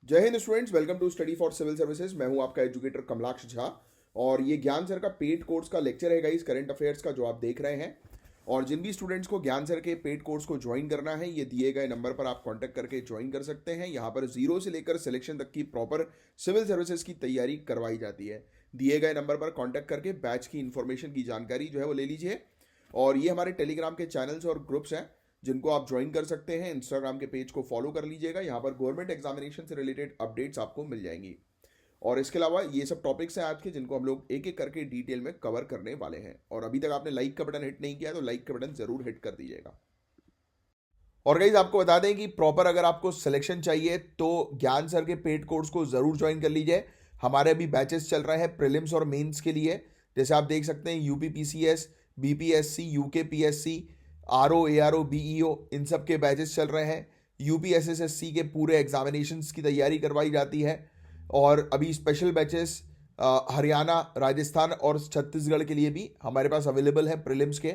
जय हिंद students, welcome to study for civil services. मैं हूं आपका एजुकेटर कमलाक्ष झा और ये ज्ञान सर का पेड कोर्स का लेक्चर है गाइस, करंट अफेयर्स का, जो आप देख रहे हैं। और जिन भी स्टूडेंट्स को ज्ञान सर के पेड कोर्स को ज्वाइन करना है, ये दिए गए नंबर पर आप कांटेक्ट करके ज्वाइन कर सकते हैं। यहाँ पर जीरो से लेकर सिलेक्शन तक की प्रॉपर सिविल सर्विसेज की तैयारी करवाई जाती है। दिए गए नंबर पर कांटेक्ट करके बैच की इंफॉर्मेशन की जानकारी जो है वो ले लीजिए। और ये हमारे टेलीग्राम के चैनल्स और ग्रुप्स हैं जिनको आप ज्वाइन कर सकते हैं। इंस्टाग्राम के पेज को फॉलो कर लीजिएगा, यहाँ पर गवर्नमेंट एग्जामिनेशन से रिलेटेड अपडेट्स आपको मिल जाएंगी। और इसके अलावा ये सब टॉपिक्स हैं आज के, जिनको हम लोग एक एक करके डिटेल में कवर करने वाले हैं। और अभी तक आपने लाइक का बटन हिट नहीं किया तो लाइक का बटन जरूर हिट कर दीजिएगा। और गाइज आपको बता दें कि प्रॉपर अगर आपको सिलेक्शन चाहिए तो ज्ञान सर के पेड कोर्स को जरूर ज्वाइन कर लीजिए। हमारे अभी बैचेस चल रहे हैं प्रीलिम्स और मेंस के लिए। जैसे आप देख सकते हैं UPPCS, BPSC, UKPSC, RO, ARO, BEO, इन सब के बैचेस चल रहे हैं। यूपीएसएसएससी के पूरे एग्जामिनेशंस की तैयारी करवाई जाती है। और अभी स्पेशल बैचेस हरियाणा, राजस्थान और छत्तीसगढ़ के लिए भी हमारे पास अवेलेबल है प्रीलिम्स के।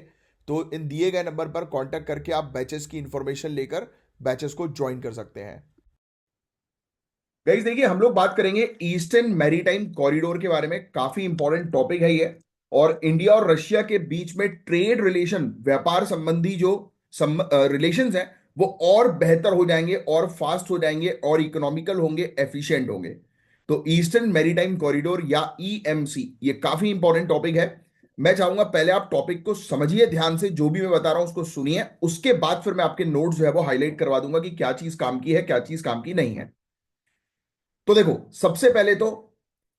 तो इन दिए गए नंबर पर कांटेक्ट करके आप बैचेस की इंफॉर्मेशन लेकर बैचेस को ज्वाइन कर सकते हैं। गाइस देखिए, हम लोग बात करेंगे ईस्टर्न मैरीटाइम कॉरिडोर के बारे में। काफी इंपॉर्टेंट टॉपिक है ये। और इंडिया और रशिया के बीच में ट्रेड रिलेशन, व्यापार संबंधी जो रिलेशंस हैं, वो और बेहतर हो जाएंगे और फास्ट हो जाएंगे और इकोनॉमिकल होंगे, एफिशिएंट होंगे। तो ईस्टर्न मैरीटाइम कॉरिडोर या ईएमसी, ये काफी इंपॉर्टेंट टॉपिक है। मैं चाहूंगा पहले आप टॉपिक को समझिए ध्यान से, जो भी मैं बता रहा हूं उसको सुनिए, उसके बाद फिर मैं आपके नोट्स जो है वो हाईलाइट करवा दूंगा कि क्या चीज काम की है, क्या चीज काम की नहीं है। तो देखो, सबसे पहले तो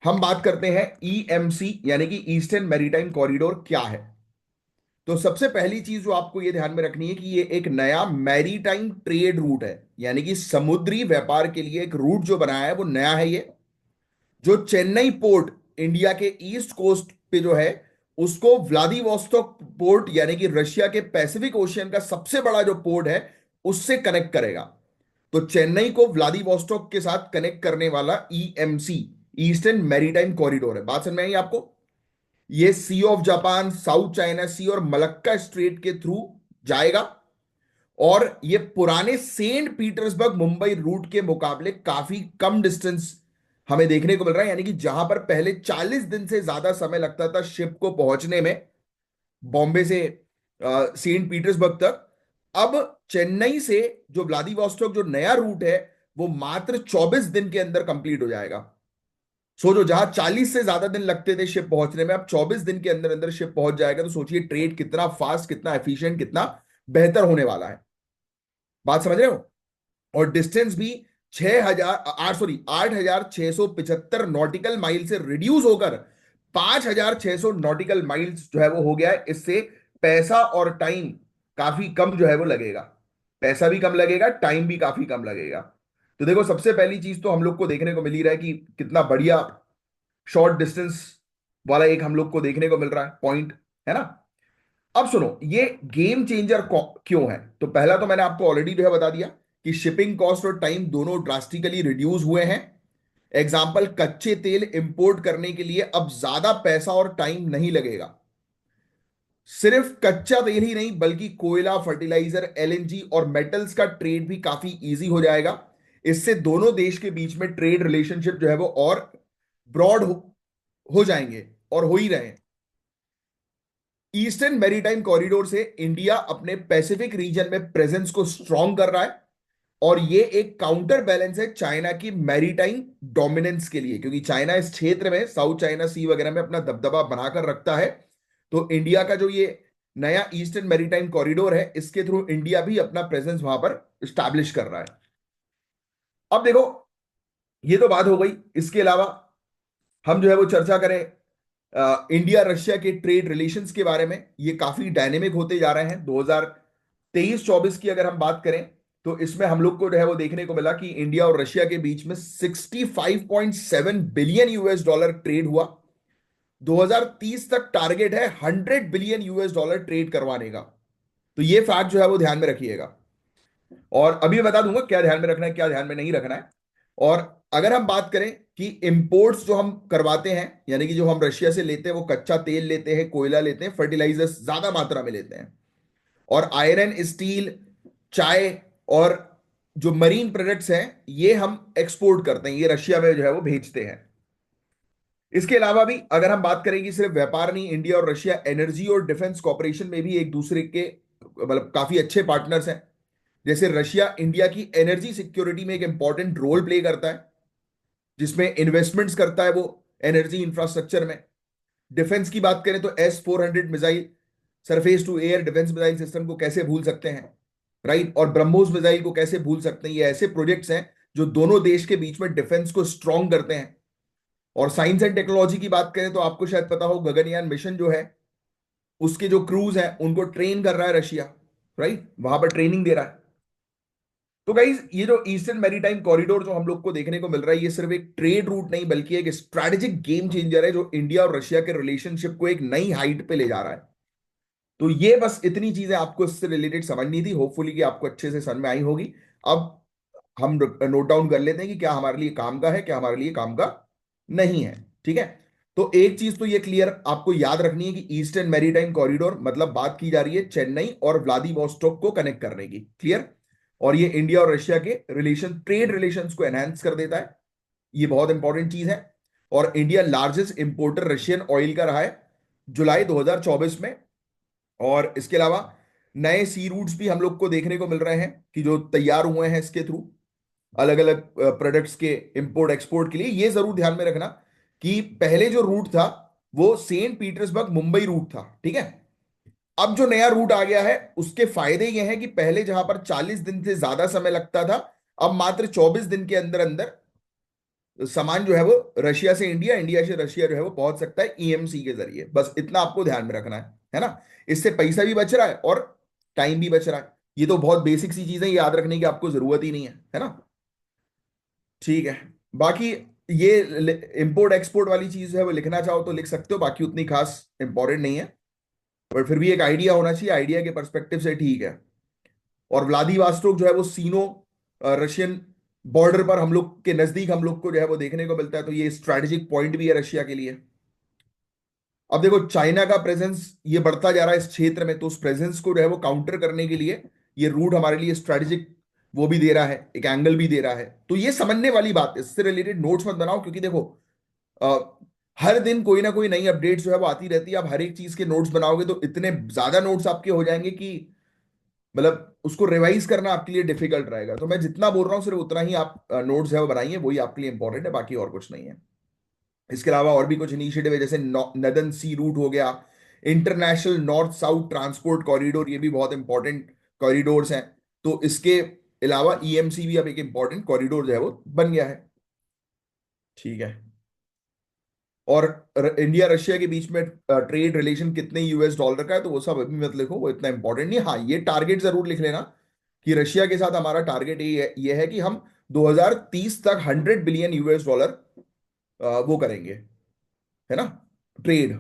हम बात करते हैं ईएमसी यानी कि ईस्टर्न मैरीटाइम कॉरिडोर क्या है। तो सबसे पहली चीज जो आपको ये ध्यान में रखनी है कि ये एक नया मैरीटाइम ट्रेड रूट है, यानी कि समुद्री व्यापार के लिए एक रूट जो बनाया है वो नया है। ये जो चेन्नई पोर्ट, इंडिया के ईस्ट कोस्ट पे जो है, उसको व्लादिवोस्तोक पोर्ट यानी कि रशिया के पैसिफिक ओशियन का सबसे बड़ा जो पोर्ट है उससे कनेक्ट करेगा। तो चेन्नई को व्लादिवोस्टोक के साथ कनेक्ट करने वाला ईएमसी, ईस्टर्न मैरीटाइम कॉरिडोर है। बात समझ में आई आपको? ये सी ऑफ जापान, साउथ चाइना सी और मलक्का स्ट्रेट के थ्रू जाएगा। और ये पुराने सेंट पीटर्सबर्ग मुंबई रूट के मुकाबले काफी कम डिस्टेंस हमें देखने को मिल रहा है। यानी कि जहां पर पहले 40 दिन से ज्यादा समय लगता था शिप को पहुंचने में, बॉम्बे से सेंट पीटर्सबर्ग तक, अब चेन्नई से जो व्लादिवोस्टोक जो नया रूट है वो मात्र 24 दिन के अंदर कंप्लीट हो जाएगा। सोचो, जहां 40 से ज्यादा दिन लगते थे शिप पहुंचने में, अब 24 दिन के अंदर अंदर शिप पहुंच जाएगा। तो सोचिए ट्रेड कितना फास्ट, कितना एफिशिएंट, कितना बेहतर होने वाला है। बात समझ रहे हो? और डिस्टेंस भी 8,675 नॉटिकल माइल से रिड्यूस होकर 5,600 नॉटिकल माइल्स जो है वो हो गया है। इससे पैसा और टाइम काफी कम जो है वो लगेगा। पैसा भी कम लगेगा, टाइम भी काफी कम लगेगा। तो देखो, सबसे पहली चीज तो हम लोग को देखने को मिल ही रहा है कि कितना बढ़िया शॉर्ट डिस्टेंस वाला एक हम लोग को देखने को मिल रहा है पॉइंट, है ना। अब सुनो, ये गेम चेंजर क्यों है? तो पहला तो मैंने आपको ऑलरेडी जो है बता दिया कि शिपिंग कॉस्ट और टाइम दोनों ड्रास्टिकली रिड्यूस हुए हैं। एग्जाम्पल, कच्चे तेल इंपोर्ट करने के लिए अब ज्यादा पैसा और टाइम नहीं लगेगा। सिर्फ कच्चा तेल ही नहीं बल्कि कोयला, फर्टिलाइजर, एलएनजी और मेटल्स का ट्रेड भी काफी इजी हो जाएगा। इससे दोनों देश के बीच में ट्रेड रिलेशनशिप जो है वो और ब्रॉड हो जाएंगे और हो ही रहे हैं। ईस्टर्न मैरीटाइम कॉरिडोर से इंडिया अपने पैसिफिक रीजन में प्रेजेंस को स्ट्रॉन्ग कर रहा है। और ये एक काउंटर बैलेंस है चाइना की मैरीटाइम डोमिनेंस के लिए, क्योंकि चाइना इस क्षेत्र में, साउथ चाइना सी वगैरह में, अपना दबदबा बनाकर रखता है। तो इंडिया का जो ये नया ईस्टर्न मैरीटाइम कॉरिडोर है, इसके थ्रू इंडिया भी अपना प्रेजेंस वहां पर स्टैब्लिश कर रहा है। अब देखो, ये तो बात हो गई। इसके अलावा हम जो है वो चर्चा करें इंडिया रशिया के ट्रेड रिलेशंस के बारे में। ये काफी डायनेमिक होते जा रहे हैं। 2023-24 की अगर हम बात करें तो इसमें हम लोग को जो है वो देखने को मिला कि इंडिया और रशिया के बीच में 65.7 बिलियन यूएस डॉलर ट्रेड हुआ। 2030 तक टारगेट है 100 बिलियन यूएस डॉलर ट्रेड करवाने का। तो ये फैक्ट जो है वो ध्यान में रखिएगा। और अभी बता दूंगा क्या ध्यान में रखना है, क्या ध्यान में नहीं रखना है। और अगर हम बात करें कि इंपोर्ट्स जो हम करवाते हैं, यानी कि जो हम रशिया से लेते हैं, वो कच्चा तेल लेते हैं, कोयला लेते हैं, फर्टिलाइजर्स ज्यादा मात्रा में लेते हैं, और आयरन, स्टील, चाय और जो मरीन प्रोडक्ट्स हैं ये हम एक्सपोर्ट करते हैं, ये रशिया में जो है वो भेजते हैं। इसके अलावा भी अगर हम बात करें कि सिर्फ व्यापार नहीं, इंडिया और रशिया एनर्जी और डिफेंस कॉपरेशन में भी एक दूसरे के मतलब काफी अच्छे पार्टनर्स हैं। जैसे रशिया इंडिया की एनर्जी सिक्योरिटी में एक इंपॉर्टेंट रोल प्ले करता है, जिसमें इन्वेस्टमेंट्स करता है वो एनर्जी इंफ्रास्ट्रक्चर में। डिफेंस की बात करें तो S-400 missile, surface to air defence missile system को कैसे भूल सकते हैं, राइट। और ब्रह्मोस मिसाइल को कैसे भूल सकते हैं। ये ऐसे प्रोजेक्ट्स हैं जो दोनों देश के बीच में डिफेंस को स्ट्रॉन्ग करते हैं। और साइंस एंड टेक्नोलॉजी की बात करें तो आपको शायद पता हो, गगनयान मिशन जो है उसके जो क्रूज हैं उनको ट्रेन कर रहा है रशिया, राइट, वहां पर ट्रेनिंग दे रहा है। तो गाइज ये जो ईस्टर्न मैरीटाइम कॉरिडोर जो हम लोग को देखने को मिल रहा है, ये सिर्फ एक ट्रेड रूट नहीं बल्कि एक स्ट्रैटेजिक गेम चेंजर है जो इंडिया और रशिया के रिलेशनशिप को एक नई हाइट पे ले जा रहा है। तो ये बस इतनी चीजें आपको इससे रिलेटेड समझनी थी, होपफुली कि आपको अच्छे से समझ में आई होगी। अब हम नोट डाउन कर लेते हैं कि क्या हमारे लिए काम का है, क्या हमारे लिए काम का नहीं है। ठीक है। तो एक चीज तो ये क्लियर आपको याद रखनी है कि ईस्टर्न मैरीटाइम कॉरिडोर मतलब बात की जा रही है चेन्नई और व्लादिवोस्टोक को कनेक्ट करने की, क्लियर। और ये इंडिया और रशिया के रिलेशन, ट्रेड रिलेशंस को एनहांस कर देता है, ये बहुत इंपॉर्टेंट चीज है। और India largest importer Russian oil का रहा है जुलाई 2024 में। और इसके अलावा नए सी रूट्स भी हम लोग को देखने को मिल रहे हैं कि जो तैयार हुए हैं इसके थ्रू अलग अलग प्रोडक्ट्स के इंपोर्ट एक्सपोर्ट के लिए। ये जरूर ध्यान में रखना कि पहले जो रूट था वो सेंट पीटर्सबर्ग मुंबई रूट था, ठीक है। अब जो नया रूट आ गया है उसके फायदे ये हैं कि पहले जहां पर 40 दिन से ज्यादा समय लगता था, अब मात्र 24 दिन के अंदर अंदर सामान जो है वो रशिया से इंडिया, इंडिया से रशिया जो है वो पहुंच सकता है ईएमसी के जरिए। बस इतना आपको ध्यान में रखना है ना। इससे पैसा भी बच रहा है और टाइम भी बच रहा है। ये तो बहुत बेसिक सी चीजें, याद रखने की आपको जरूरत ही नहीं है ना। ठीक है। बाकी ये इंपोर्ट एक्सपोर्ट वाली चीज है वो लिखना चाहो तो लिख सकते हो, बाकी उतनी खास इंपॉर्टेंट नहीं है, पर फिर भी एक आइडिया होना चाहिए, आइडिया के पर्सपेक्टिव से ठीक है। और व्लादिवास्तोक जो है वो सीनो रशियन बॉर्डर पर हम लोग के नजदीक हम लोग को जो है वो देखने को मिलता है, तो ये स्ट्रैटेजिक पॉइंट भी है रशिया के लिए। अब देखो चाइना का प्रेजेंस ये बढ़ता जा रहा है इस क्षेत्र में, तो उस प्रेजेंस को जो है वो काउंटर करने के लिए ये रूट हमारे लिए स्ट्रैटेजिक वो भी दे रहा है, एक एंगल भी दे रहा है। तो ये समझने वाली बात है, इससे रिलेटेड नोट्स मत बनाओ क्योंकि देखो अ, हर दिन कोई ना कोई नई अपडेट्स जो है वो आती रहती है। आप हर एक चीज के नोट्स बनाओगे तो इतने ज्यादा नोट्स आपके हो जाएंगे कि मतलब उसको रिवाइज करना आपके लिए डिफिकल्ट रहेगा। तो मैं जितना बोल रहा हूँ सिर्फ उतना ही आप नोट्स है वो बनाइए, वही आपके लिए इंपॉर्टेंट है, बाकी और कुछ नहीं है। इसके अलावा और भी कुछ इनिशिएटिव है, जैसे नदन सी रूट हो गया, international north south transport corridor, ये भी बहुत इंपॉर्टेंट कॉरिडोर्स हैं। तो इसके अलावा ईएमसी भी अब एक इंपॉर्टेंट कॉरिडोर जो है वो बन गया है। ठीक है। और इंडिया रशिया के बीच में ट्रेड रिलेशन कितने US डॉलर का है तो वो सब अभी मत लिखो, वो इतना इंपॉर्टेंट नहीं। हाँ ये टारगेट जरूर लिख लेना कि रशिया के साथ हमारा टारगेट ये है कि हम 2030 तक 100 बिलियन US डॉलर वो करेंगे, है ना, ट्रेड।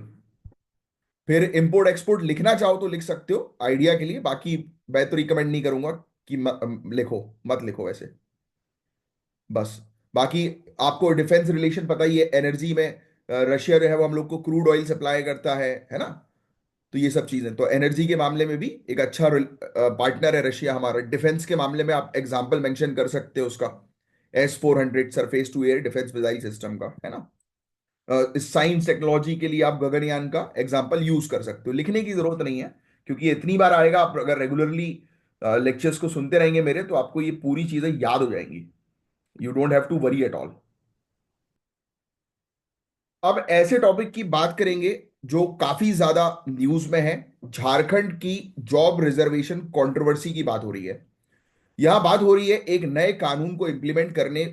फिर इंपोर्ट एक्सपोर्ट लिखना चाहो तो लिख सकते हो आइडिया के लिए, बाकी मैं तो रिकमेंड नहीं करूंगा कि लिखो, मत लिखो वैसे, बस। बाकी आपको डिफेंस रिलेशन पता ही है, एनर्जी में रशिया जो है वो हम लोग को क्रूड ऑयल सप्लाई करता है ना। तो ये सब चीजें, तो एनर्जी के मामले में भी एक अच्छा पार्टनर है रशिया हमारा। डिफेंस के मामले में आप एग्जांपल मेंशन कर सकते हो उसका, S-400 surface to air defence missile system का, है ना। इस साइंस टेक्नोलॉजी के लिए आप गगनयान का एग्जांपल यूज कर सकते हो, लिखने की जरूरत नहीं है क्योंकि ये इतनी बार आएगा। आप अगर रेगुलरली लेक्चर्स को सुनते रहेंगे मेरे तो आपको ये पूरी चीजें याद हो जाएंगी, you don't have to worry at all. अब ऐसे टॉपिक की बात करेंगे जो काफी ज्यादा न्यूज में है। झारखंड की जॉब रिजर्वेशन कंट्रोवर्सी की बात हो रही है। यहां बात हो रही है एक नए कानून को इंप्लीमेंट करने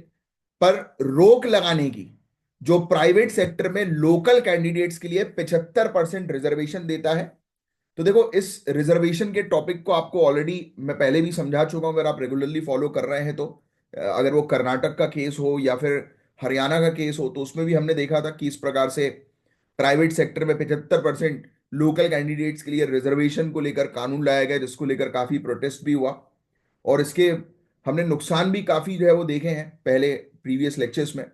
पर रोक लगाने की, जो प्राइवेट सेक्टर में लोकल कैंडिडेट्स के लिए 75% रिजर्वेशन देता है। तो देखो इस रिजर्वेशन के टॉपिक को आपको ऑलरेडी मैं पहले भी समझा चुका हूं, अगर आप रेगुलरली फॉलो कर रहे हैं तो। अगर वो कर्नाटक का केस हो या फिर हरियाणा का केस हो तो उसमें भी हमने देखा था कि इस प्रकार से प्राइवेट सेक्टर में 75% लोकल कैंडिडेट्स के लिए रिजर्वेशन को लेकर कानून लाया गया, जिसको लेकर काफी प्रोटेस्ट भी हुआ। और इसके हमने नुकसान भी काफी जो है वो देखे हैं पहले प्रीवियस लेक्चर्स में,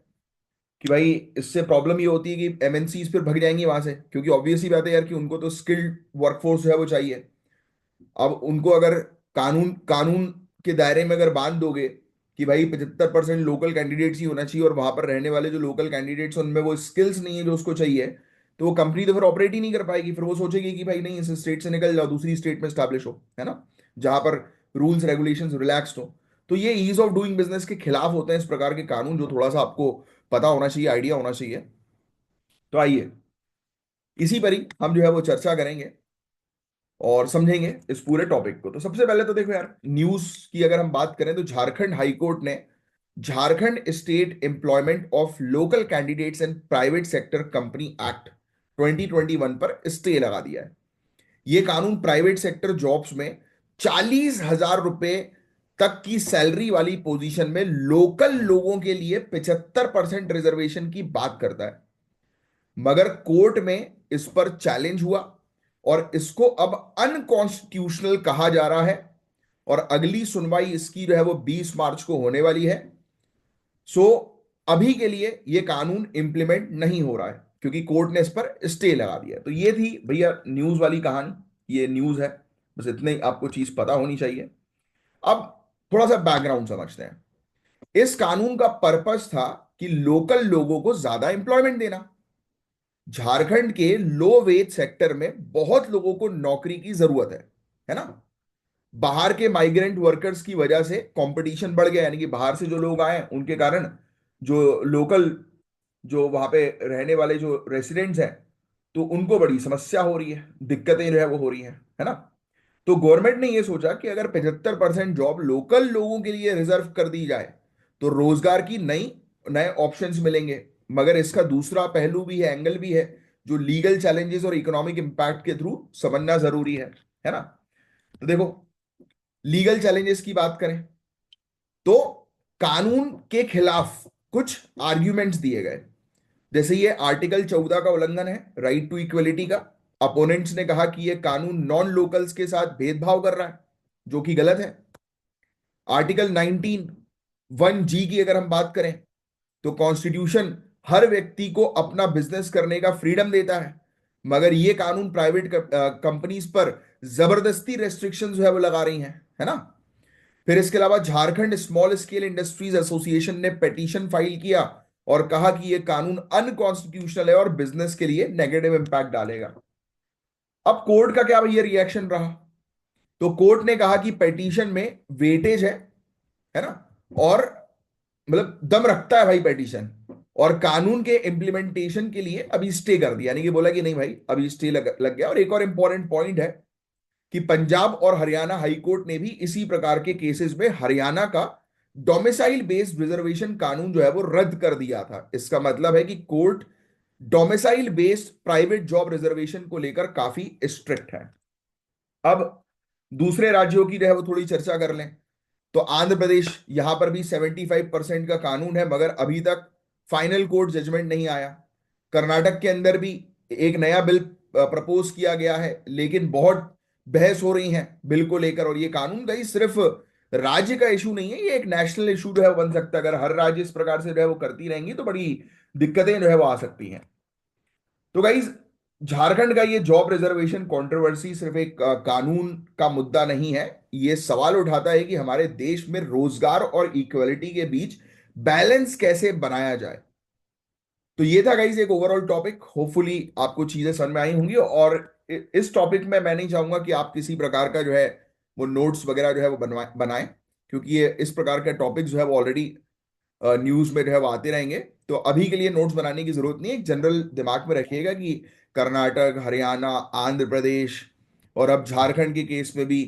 कि भाई इससे प्रॉब्लम ये होती है कि एमएनसीज फिर भाग जाएंगी वहां से, क्योंकि ऑब्वियस ही बात है यार कि उनको तो स्किल्ड वर्कफोर्स जो है वो चाहिए। अब उनको अगर कानून कानून के दायरे में अगर बांध दोगे कि भाई 75% लोकल कैंडिडेट्स ही होना चाहिए और वहां पर रहने वाले जो लोकल कैंडिडेट्स उनमें वो स्किल्स नहीं है जो उसको चाहिए, तो वो कंपनी तो फिर ऑपरेट ही नहीं कर पाएगी। फिर वो सोचेगी कि भाई नहीं, इस स्टेट से निकल जाओ, दूसरी स्टेट में स्टैब्लिश हो, है ना, जहां पर रूल्स रेगुलेशंस रिलैक्स्ड हो। तो ये ईज ऑफ डूइंग बिजनेस के खिलाफ होते हैं इस प्रकार के कानून, जो थोड़ा सा आपको पता होना चाहिए, आइडिया होना चाहिए। तो आइए इसी पर ही हम जो है वो चर्चा करेंगे और समझेंगे इस पूरे टॉपिक को। तो सबसे पहले तो देखो यार, न्यूज की अगर हम बात करें तो झारखंड हाई कोर्ट ने Jharkhand state employment of local candidates and private sector company act 2021 पर स्टे लगा दिया है। यह कानून प्राइवेट सेक्टर जॉब्स में 40,000 रुपए तक की सैलरी वाली पोजीशन में लोकल लोगों के लिए 75% रिजर्वेशन की बात करता है। मगर कोर्ट में इस पर चैलेंज हुआ और इसको अब अनकॉन्स्टिट्यूशनल कहा जा रहा है, और अगली सुनवाई इसकी जो है वो 20 मार्च को होने वाली है। सो अभी के लिए ये कानून इंप्लीमेंट नहीं हो रहा है क्योंकि कोर्ट ने इस पर स्टे लगा दिया। तो ये थी भैया न्यूज वाली कहानी, ये न्यूज है, बस इतने ही आपको चीज पता होनी चाहिए। अब थोड़ा सा बैकग्राउंड समझते हैं। इस कानून का पर्पस था कि लोकल लोगों को ज्यादा एम्प्लॉयमेंट देना। झारखंड के लो वेज सेक्टर में बहुत लोगों को नौकरी की जरूरत है ना। बाहर के माइग्रेंट वर्कर्स की वजह से कंपटीशन बढ़ गया, यानी कि बाहर से जो लोग आए उनके कारण जो लोकल, जो वहां पे रहने वाले जो रेसिडेंट्स हैं, तो उनको बड़ी समस्या हो रही है, दिक्कतें जो है वो हो रही हैं, है ना। तो गवर्नमेंट ने ये सोचा कि अगर 75% जॉब लोकल लोगों के लिए रिजर्व कर दी जाए तो रोजगार की नई नए ऑप्शंस मिलेंगे। मगर इसका दूसरा पहलू भी है, एंगल भी है, जो लीगल चैलेंजेस और इकोनॉमिक इंपैक्ट के थ्रू समझना जरूरी है ना। तो देखो, लीगल चैलेंजेस की बात करें तो कानून के खिलाफ कुछ आर्ग्यूमेंट्स दिए गए। जैसे ये आर्टिकल 14 का उल्लंघन है, राइट टू इक्वलिटी का। अपोनेंट्स ने कहा कि ये कानून नॉन लोकल्स के साथ भेदभाव कर रहा है, जो कि गलत है। आर्टिकल 19 1G की अगर हम बात करें तो कॉन्स्टिट्यूशन हर व्यक्ति को अपना बिजनेस करने का फ्रीडम देता है, मगर ये कानून प्राइवेट कंपनीज पर जबरदस्ती रेस्ट्रिक्शन जो है वो लगा रही है ना। फिर इसके अलावा Jharkhand small scale industries association ने पिटीशन फाइल किया और कहा कि यह कानून अनकॉन्स्टिट्यूशनल है और बिजनेस के लिए नेगेटिव इंपैक्ट डालेगा। अब कोर्ट का क्या भैया रिएक्शन रहा? तो कोर्ट ने कहा कि पिटीशन में वेटेज है ना, और मतलब दम रखता है भाई पिटीशन, और कानून के इंप्लीमेंटेशन के लिए अभी स्टे कर दिया, यानी कि बोला कि नहीं भाई अभी स्टे लग गया। और एक और इंपॉर्टेंट पॉइंट है कि पंजाब और हरियाणा हाई कोर्ट ने भी इसी प्रकार के केसेस में हरियाणा का डोमिसाइल बेस्ड रिजर्वेशन कानून जो है वो रद्द कर दिया था। इसका मतलब है कि court domicile based private job reservation को लेकर काफी स्ट्रिक्ट है। अब दूसरे राज्यों की जो है वो थोड़ी चर्चा कर लें तो आंध्र प्रदेश, यहां पर भी 75% का कानून है, मगर अभी तक फाइनल कोर्ट जजमेंट नहीं आया। कर्नाटक के अंदर भी एक नया बिल प्रपोज किया गया है, लेकिन बहुत बहस हो रही है बिल को लेकर। और ये कानून का ही सिर्फ राज्य का इशू नहीं है, ये एक नेशनल इशू जो है वो बन सकता है। अगर हर राज्य इस प्रकार से जो है वो करती रहेंगी तो बड़ी दिक्कतें जो है वो आ सकती हैं। तो गाइज, झारखंड का ये जॉब रिजर्वेशन कंट्रोवर्सी सिर्फ एक कानून का मुद्दा नहीं है, ये सवाल उठाता है कि हमारे देश में रोजगार और इक्वलिटी के बीच बैलेंस कैसे बनाया जाए। तो ये था गाइज एक ओवरऑल टॉपिक। होपफुली आपको चीजें समझ में आई होंगी, और इस टॉपिक में मैं नहीं चाहूंगा कि आप किसी प्रकार का जो है वो नोट्स वगैरह जो है वो बनाएं, क्योंकि ये इस प्रकार के टॉपिक जो है वो ऑलरेडी न्यूज में जो है वो आते रहेंगे। तो अभी के लिए नोट्स बनाने की जरूरत नहीं है, एक जनरल दिमाग में रखिएगा कि कर्नाटक, हरियाणा, आंध्र प्रदेश और अब झारखंड के केस में भी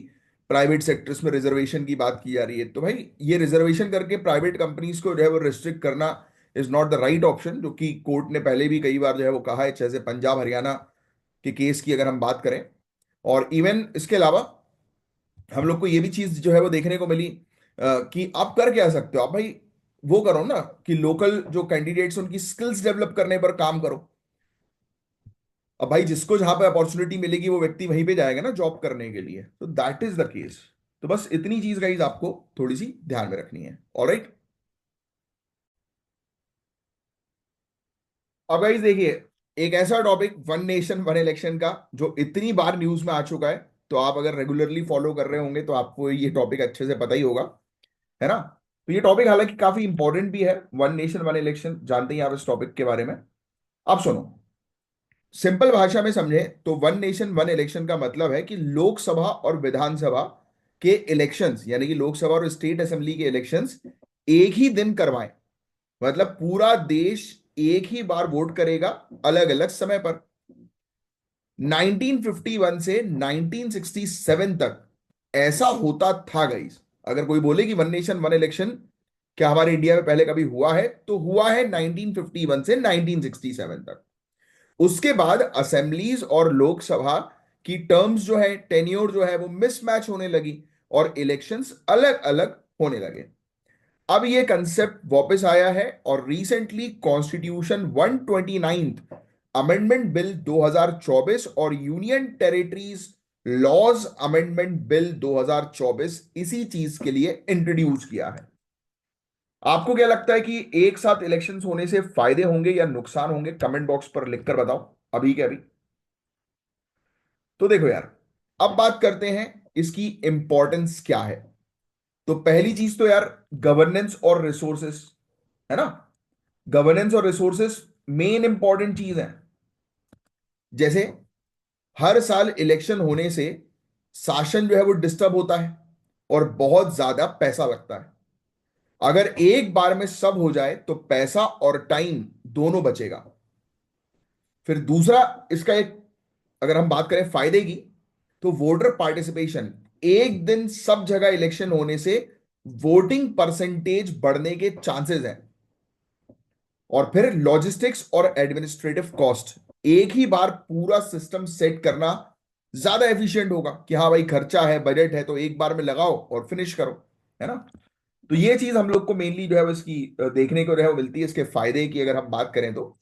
प्राइवेट सेक्टर्स में रिजर्वेशन की बात की जा रही है। तो भाई ये रिजर्वेशन करके प्राइवेट कंपनीज को जो है वो रिस्ट्रिक्ट करना is not the right option, जो कि कोर्ट ने पहले भी कई बार जो है वो कहा है, जैसे पंजाब हरियाणा के केस की अगर हम बात करें। और इवन इसके अलावा हम लोग को ये भी चीज जो है वो देखने को मिली कि आप कर क्या सकते हो, आप भाई वो करो ना कि लोकल जो कैंडिडेट्स उनकी स्किल्स डेवलप करने पर काम करो। अब भाई जिसको जहां पे अपॉर्चुनिटी मिलेगी वो व्यक्ति वहीं पे जाएगा ना जॉब करने के लिए। तो दैट इज द केस। तो बस इतनी चीज गाइज आपको थोड़ी सी ध्यान में रखनी है। ऑलराइट, अब गाइज देखिए, एक ऐसा topic one nation one election का जो इतनी बार न्यूज में आ चुका है, तो आप अगर रेगुलरली फॉलो कर रहे होंगे तो आपको ये टॉपिक अच्छे से पता ही होगा, है ना। तो ये टॉपिक हालांकि काफी इंपॉर्टेंट भी है, वन नेशन वन इलेक्शन, जानते हैं आप इस टॉपिक के बारे में। अब सुनो, सिंपल भाषा में समझे तो वन नेशन वन इलेक्शन का मतलब है कि लोकसभा और विधानसभा के इलेक्शंस, यानी कि लोकसभा और स्टेट असेंबली के इलेक्शंस एक ही दिन करवाएं। मतलब पूरा देश एक ही बार वोट करेगा, अलग अलग समय पर। 1951 से 1967 तक ऐसा होता था गाइस। अगर कोई बोले कि वन नेशन वन इलेक्शन क्या हमारे इंडिया में पहले कभी हुआ है, तो हुआ है 1951 से 1967 तक। उसके बाद असेंबलीज और लोकसभा की टर्म्स जो है, टेन्योर जो है वो मिसमैच होने लगी और इलेक्शंस अलग अलग होने लगे। अब ये कंसेप्ट वापस आया है और recently constitution 129th amendment bill 2024 और union territories laws amendment bill 2024 इसी चीज के लिए इंट्रोड्यूस किया है। आपको क्या लगता है कि एक साथ इलेक्शंस होने से फायदे होंगे या नुकसान होंगे? कमेंट बॉक्स पर लिखकर बताओ अभी के अभी। तो देखो यार, अब बात करते हैं इसकी इंपॉर्टेंस क्या है। तो पहली चीज तो यार, गवर्नेंस और रिसोर्सेस, है ना। गवर्नेंस और रिसोर्सेस मेन इंपॉर्टेंट चीज है। जैसे हर साल इलेक्शन होने से शासन जो है वो डिस्टर्ब होता है और बहुत ज्यादा पैसा लगता है। अगर एक बार में सब हो जाए तो पैसा और टाइम दोनों बचेगा। फिर दूसरा इसका एक, अगर हम बात करें फायदे की, तो वोटर पार्टिसिपेशन। एक दिन सब जगह इलेक्शन होने से वोटिंग परसेंटेज बढ़ने के चांसेस हैं। और फिर लॉजिस्टिक्स और एडमिनिस्ट्रेटिव कॉस्ट, एक ही बार पूरा सिस्टम सेट करना ज्यादा एफिशिएंट होगा कि हाँ भाई खर्चा है, बजट है, तो एक बार में लगाओ और फिनिश करो, है ना। तो ये चीज हम लोग को मेनली जो है वो इसकी देखने को जो है वो मिलती है, इसके फायदे की अगर हम बात करें तो।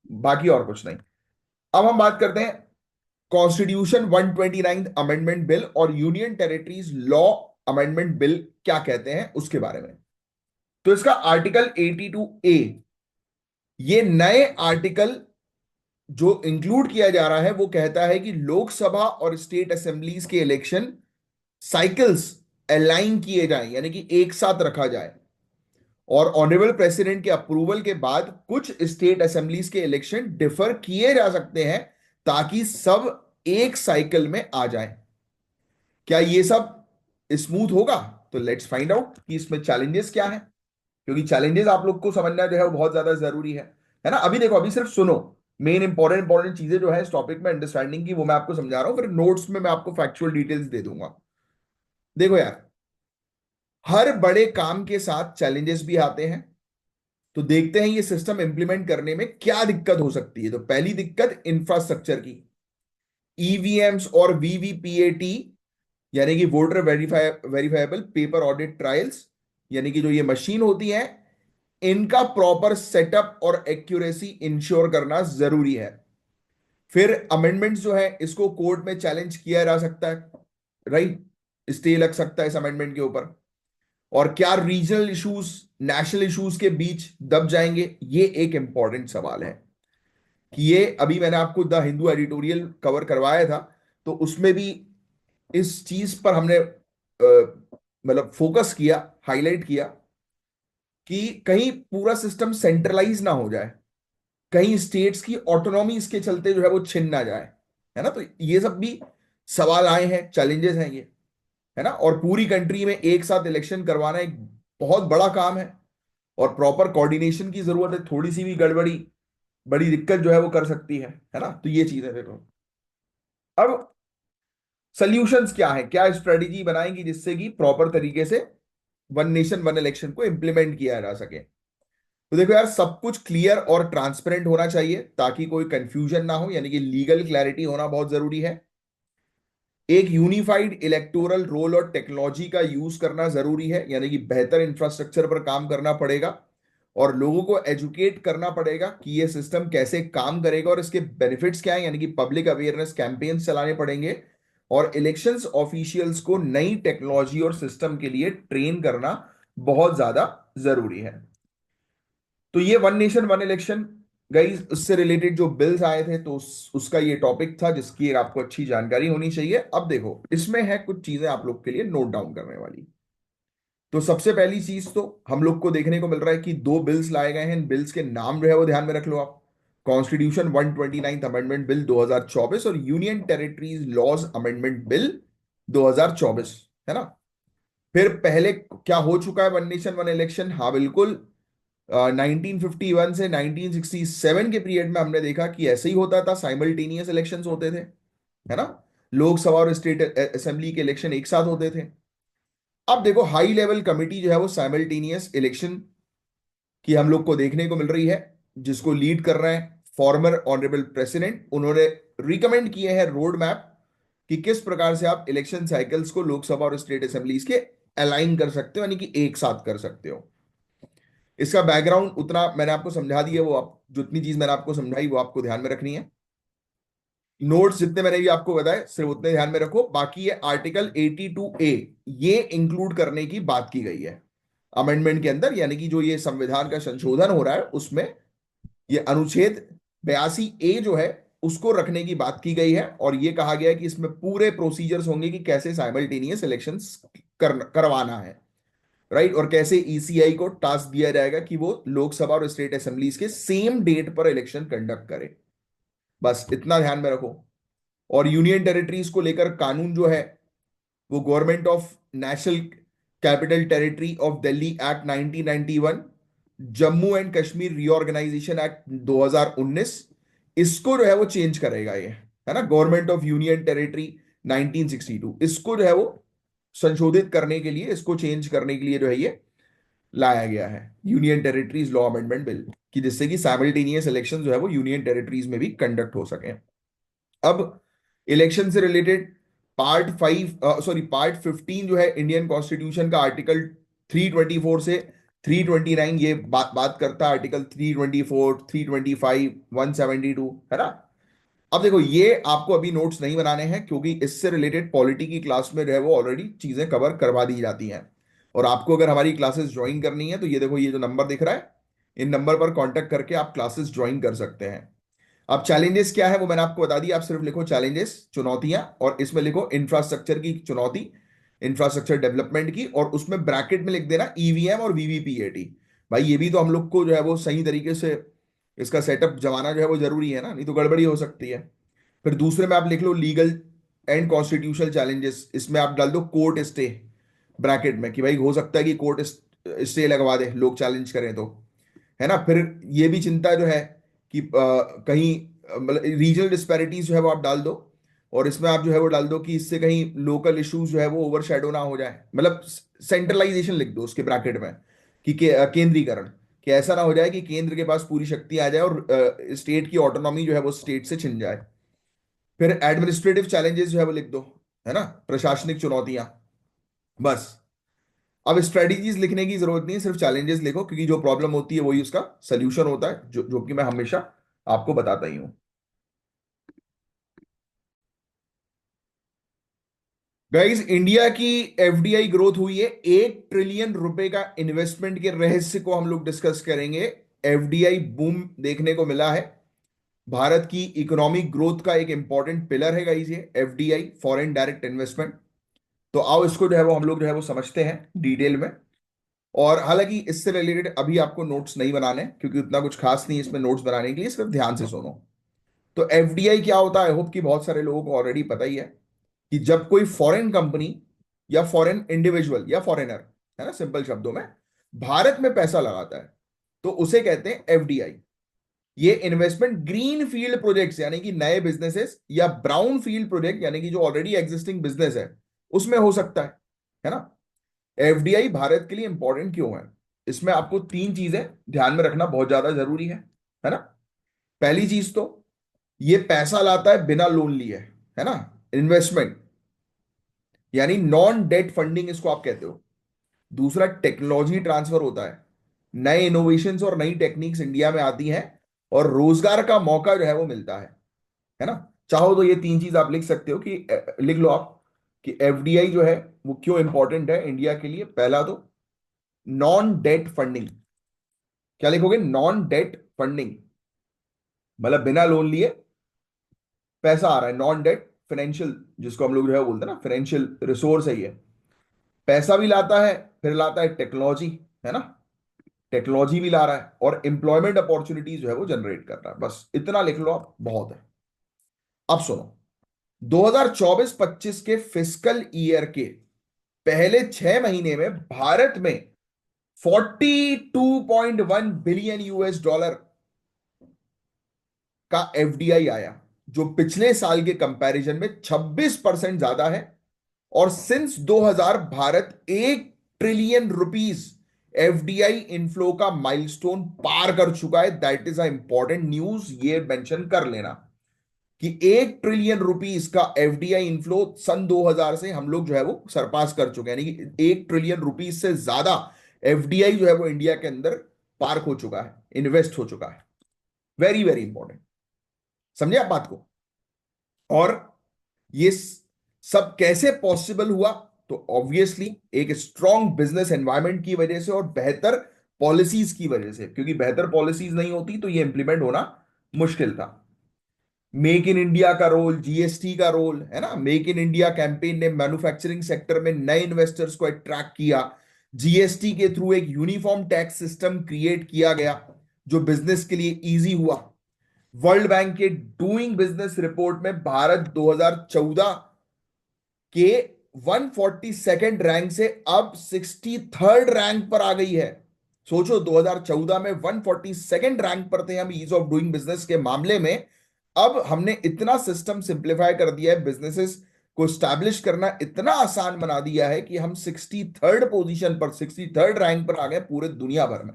बाकी और कुछ नहीं। अब हम बात करते हैं कॉन्स्टिट्यूशन 129 अमेंडमेंट बिल और union territories law amendment bill क्या कहते हैं उसके बारे में। तो इसका आर्टिकल 82A, ये नए आर्टिकल जो इंक्लूड किया जा रहा है वो कहता है कि लोकसभा और स्टेट असेंबलीज के इलेक्शन साइकिल्स अलाइन किए जाएं, यानी कि एक साथ रखा जाए। और ऑनरेबल प्रेसिडेंट के अप्रूवल के बाद कुछ स्टेट असेंबलीज के इलेक्शन डिफर किए जा सकते हैं ताकि सब एक साइकिल में आ जाए। क्या ये सब स्मूथ होगा? तो लेट्स फाइंड आउट कि इसमें चैलेंजेस क्या है, क्योंकि चैलेंजेस आप लोग को समझना जो है वो बहुत ज्यादा जरूरी है ना। अभी देखो, अभी सिर्फ सुनो, मेन इंपॉर्टेंट चीजें जो है इस टॉपिक में अंडरस्टैंडिंग की वो मैं आपको समझा रहा हूं, फिर नोट्स में मैं आपको फैक्चुअल डिटेल्स दे दूंगा। देखो यार, हर बड़े काम के साथ चैलेंजेस भी आते हैं। तो देखते हैं ये सिस्टम इंप्लीमेंट करने में क्या दिक्कत हो सकती है। तो पहली दिक्कत इंफ्रास्ट्रक्चर की। ईवीएम्स और वीवीपीएटी, यानी कि voter verifiable paper audit trials, यानी कि जो ये मशीन होती है, इनका प्रॉपर सेटअप और एक्यूरेसी इंश्योर करना जरूरी है। फिर अमेंडमेंट्स जो है इसको कोर्ट में चैलेंज किया जा सकता है, राइट। स्टे लग सकता है इस अमेंडमेंट के ऊपर। और क्या रीजनल इश्यूज नेशनल इश्यूज के बीच दब जाएंगे, ये एक इंपॉर्टेंट सवाल है। कि ये अभी मैंने आपको द हिंदू एडिटोरियल कवर करवाया था, तो उसमें भी इस चीज पर हमने मतलब फोकस किया, हाईलाइट किया कि कहीं पूरा सिस्टम सेंट्रलाइज ना हो जाए, कहीं स्टेट्स की ऑटोनॉमी इसके चलते जो है वो छिन ना जाए, है ना। तो ये सब भी सवाल आए हैं, चैलेंजेस हैं ये, है ना। और पूरी कंट्री में एक साथ इलेक्शन करवाना एक बहुत बड़ा काम है और प्रॉपर कोऑर्डिनेशन की जरूरत है। थोड़ी सी भी गड़बड़ी बड़ी दिक्कत जो है वो कर सकती है ना। तो ये चीज है। देखो, अब सॉल्यूशंस क्या है, क्या स्ट्रेटेजी बनाएंगी जिससे कि प्रॉपर तरीके से वन नेशन वन इलेक्शन को इंप्लीमेंट किया जा सके। तो देखो यार, सब कुछ क्लियर और ट्रांसपेरेंट होना चाहिए ताकि कोई कंफ्यूजन ना हो, यानी कि लीगल क्लैरिटी होना बहुत जरूरी है। एक यूनिफाइड इलेक्टोरल रोल और टेक्नोलॉजी का यूज करना जरूरी है, यानी कि बेहतर इंफ्रास्ट्रक्चर पर काम करना पड़ेगा और लोगों को एजुकेट करना पड़ेगा कि ये सिस्टम कैसे काम करेगा और इसके बेनिफिट्स क्या है, यानी कि पब्लिक अवेयरनेस कैंपेन्स चलाने पड़ेंगे। और इलेक्शंस ऑफिशियल्स को नई टेक्नोलॉजी और सिस्टम के लिए ट्रेन करना बहुत ज्यादा जरूरी है। तो ये one nation one election guys उससे रिलेटेड जो बिल्स आए थे तो उसका ये टॉपिक था जिसकी आपको अच्छी जानकारी होनी चाहिए। अब देखो इसमें है कुछ चीजें आप लोग के लिए नोट डाउन करने वाली। तो सबसे पहली चीज तो हम लोग को देखने को मिल रहा है कि दो बिल्स लाए गए हैं। इन बिल्स के नाम जो है वो ध्यान में रख लो आप। कॉन्स्टिट्यूशन 129th अमेंडमेंट बिल 2024 और union territories laws amendment bill 2024, है ना। फिर पहले क्या हो चुका है, वन नेशन वन इलेक्शन, हाँ बिल्कुल। 1951 से 1967 के पीरियड में हमने देखा कि ऐसे ही होता था, साइमल्टेनियस इलेक्शंस होते थे, है ना। लोकसभा और स्टेट असेंबली के इलेक्शन एक साथ होते थे। अब देखो हाई लेवल कमिटी जो है वो साइमल्टेनियस इलेक्शन की हम लोग को देखने को मिल रही है, जिसको लीड कर रहे हैं फॉर्मर ऑनरेबल प्रेसिडेंट। उन्होंने रिकमेंड किए हैं रोड मैप कि किस प्रकार से आप इलेक्शन साइकिल्स को लोकसभा और स्टेट असेंबलीज के अलाइन कर सकते हो, यानी कि एक साथ कर सकते हो। इसका बैकग्राउंड उतना मैंने आपको समझा दिया, वो आप जितनी चीज मैंने आपको समझाई वो आपको ध्यान में रखनी है। नोट्स जितने मैंने भी आपको बताए सिर्फ उतने ध्यान में रखो। बाकी ये आर्टिकल 82A ये इंक्लूड करने की बात की गई है अमेंडमेंट के अंदर, यानी कि जो ये संविधान का संशोधन हो रहा है उसमें ये अनुच्छेद 82A जो है उसको रखने की बात की गई है। और ये कहा गया है कि इसमें पूरे प्रोसीजर्स होंगे कि कैसे साइमल्टेनियस इलेक्शंस करवाना है, राइट। और कैसे ईसीआई को टास्क दिया जाएगा कि वो लोकसभा और स्टेट असेंबलीज के सेम डेट पर इलेक्शन कंडक्ट करे। बस इतना ध्यान में रखो। और यूनियन टेरिटरीज को लेकर कानून जो है वो government of national capital territory of Delhi act 1991, Jammu and Kashmir reorganisation act 2019, इसको जो है वो चेंज करेगा ये, है ना। गवर्नमेंट ऑफ यूनियन टेरिटरी 1962, इसको जो है वो संशोधित करने के लिए, इसको चेंज करने के लिए जो है ये लाया गया है union territories law amendment bill, कि जिससे कि साइमल्टेनियस इलेक्शन जो है वो यूनियन टेरिटरीज में भी कंडक्ट हो सके। अब इलेक्शन से रिलेटेड पार्ट 15 जो है इंडियन कॉन्स्टिट्यूशन का आर्टिकल 324 से 329 ये बात करता है। आर्टिकल 324, 325, 172, है ना। अब देखो ये आपको अभी नोट्स नहीं बनाने हैं क्योंकि इससे रिलेटेड पॉलिटी की क्लास में जो है वो ऑलरेडी चीजें कवर करवा दी जाती हैं। और आपको अगर हमारी क्लासेस ज्वाइन करनी है तो ये देखो ये जो नंबर दिख रहा है, इन नंबर पर कांटेक्ट करके आप क्लासेस ज्वाइन कर सकते हैं। अब चैलेंजेस क्या है वो मैंने आपको बता दिया। आप सिर्फ लिखो चैलेंजेस, चुनौतियां, और इसमें लिखो इंफ्रास्ट्रक्चर की चुनौती, इंफ्रास्ट्रक्चर डेवलपमेंट की, और उसमें ब्रैकेट में लिख देना ईवीएम और वीवीपीएटी। भाई ये भी तो हम लोग को जो है वो सही तरीके से इसका सेटअप जमाना जो है वो जरूरी है ना, नहीं तो गड़बड़ी हो सकती है। फिर दूसरे में आप लिख लो लीगल एंड कॉन्स्टिट्यूशनल चैलेंजेस, इसमें आप डाल दो कोर्ट स्टे ब्रैकेट में, कि भाई हो सकता है कि कोर्ट स्टे लगवा दे लोग चैलेंज करें तो, है ना। फिर ये भी चिंता जो है कि कहीं मतलब रीजनल डिस्पैरिटीज जो है वो आप डाल दो। और इसमें आप जो है वो डाल दो कि इससे कहीं लोकल इश्यूज जो है वो ओवरशैडो ना हो जाए, मतलब सेंट्रलाइजेशन लिख दो उसके ब्रैकेट में, कि केंद्रीकरण, कि ऐसा ना हो जाए कि केंद्र के पास पूरी शक्ति आ जाए और स्टेट की ऑटोनॉमी जो है वो स्टेट से छिन जाए। फिर एडमिनिस्ट्रेटिव चैलेंजेस जो है वो लिख दो, है ना, प्रशासनिक चुनौतियां। बस अब स्ट्रेटजीज लिखने की जरूरत नहीं है, सिर्फ चैलेंजेस लिखो, क्योंकि जो प्रॉब्लम होती है वही उसका सोल्यूशन होता है, जो कि मैं हमेशा आपको बताता ही हूं। गाइस इंडिया की एफडीआई ग्रोथ हुई है 1 ट्रिलियन रुपए का इन्वेस्टमेंट के रहस्य को हम लोग डिस्कस करेंगे। एफडीआई बूम देखने को मिला है। भारत की इकोनॉमिक ग्रोथ का एक इंपॉर्टेंट पिलर है गाइस ये एफडीआई, फॉरेन डायरेक्ट इन्वेस्टमेंट। तो आओ इसको जो है वो हम लोग जो है वो समझते हैं डिटेल में। और हालांकि इससे रिलेटेड अभी आपको नोट्स नहीं बनाने क्योंकि उतना कुछ खास नहीं है इसमें नोट्स बनाने के लिए, सिर्फ ध्यान से सुनो। तो एफडीआई क्या होता है, आई होप कि बहुत सारे लोगों को ऑलरेडी पता ही है कि जब कोई फॉरेन कंपनी या फॉरेन इंडिविजुअल या फॉरेनर, है ना, सिंपल शब्दों में भारत में पैसा लगाता है तो उसे कहते हैं एफडीआई। ये इन्वेस्टमेंट ग्रीन फील्ड प्रोजेक्ट्स यानी कि नए बिजनेसेस, या ब्राउन फील्ड प्रोजेक्ट यानी कि जो ऑलरेडी एग्जिस्टिंग बिजनेस है उसमें हो सकता है ना। एफडीआई भारत के लिए इंपॉर्टेंट क्यों है, इसमें आपको तीन चीजें ध्यान में रखना बहुत ज्यादा जरूरी है ना। पहली चीज तो ये पैसा लाता है बिना लोन लिए, है ना, इन्वेस्टमेंट, यानी नॉन डेट फंडिंग इसको आप कहते हो। दूसरा टेक्नोलॉजी ट्रांसफर होता है, नए इनोवेशंस और नई टेक्निक्स इंडिया में आती हैं और रोजगार का मौका जो है वो मिलता है ना। चाहो तो ये तीन चीज आप लिख सकते हो कि लिख लो आप कि एफडीआई जो है वो क्यों इंपॉर्टेंट है इंडिया के लिए। पहला तो नॉन डेट फंडिंग, क्या लिखोगे, नॉन डेट फंडिंग, मतलब बिना लोन लिए पैसा आ रहा है, नॉन डेट फाइनेंशियल, जिसको हम लोग जो है बोलते हैं ना, फाइनेंशियल रिसोर्स है ये। पैसा भी लाता है, फिर लाता है टेक्नोलॉजी, है ना, टेक्नोलॉजी भी ला रहा है और एम्प्लॉयमेंट अपॉर्चुनिटीज जो है वो जनरेट कर रहा है। बस इतना लिख लो आप, बहुत है। अब सुनो, 2024-25 के फिस्कल ईयर के पहले 6 महीने में भारत में 42.1 बिलियन यूएस डॉलर का एफडीआई आया, जो पिछले साल के कंपैरिजन में 26% ज्यादा है। और since 2000 Bharat 1 trillion rupees FDI inflow का माइलस्टोन पार कर चुका है। That is a important news, ये मेंशन कर लेना कि 1 ट्रिलियन रुपीस का एफडीआई इनफ्लो सन 2000 से हम लोग जो है वो सरपास कर चुके हैं, यानी कि 1 ट्रिलियन रुपीस से ज्यादा एफडीआई जो है वो इंडिया के अंदर पार्क हो चुका है, इन्वेस्ट हो चुका है। वेरी वेरी इंपॉर्टेंट, समझे आप बात को। और ये सब कैसे पॉसिबल हुआ? तो ऑब्वियसली एक स्ट्रॉन्ग बिजनेस एनवायरनमेंट की वजह से और बेहतर पॉलिसीज की वजह से, क्योंकि बेहतर पॉलिसीज नहीं होती तो ये इंप्लीमेंट होना मुश्किल था। मेक इन इंडिया का रोल, जीएसटी का रोल, है ना, मेक इन इंडिया कैंपेन ने मैन्युफैक्चरिंग सेक्टर में नए इन्वेस्टर्स को अट्रैक्ट किया। जीएसटी के थ्रू एक यूनिफॉर्म टैक्स सिस्टम क्रिएट किया गया जो बिजनेस के लिए इजी हुआ। वर्ल्ड बैंक के डूइंग बिजनेस रिपोर्ट में भारत 2014 के 142nd रैंक से अब 63rd रैंक पर आ गई है। सोचो, 2014 में 142nd रैंक पर थे हम ईज ऑफ डूइंग बिजनेस के मामले में। अब हमने इतना सिस्टम सिंप्लीफाई कर दिया है, बिजनेसेस को स्टैब्लिश करना इतना आसान बना दिया है कि हम 63rd पोजीशन पर, 63rd रैंक पर आ गए पूरे दुनिया भर में।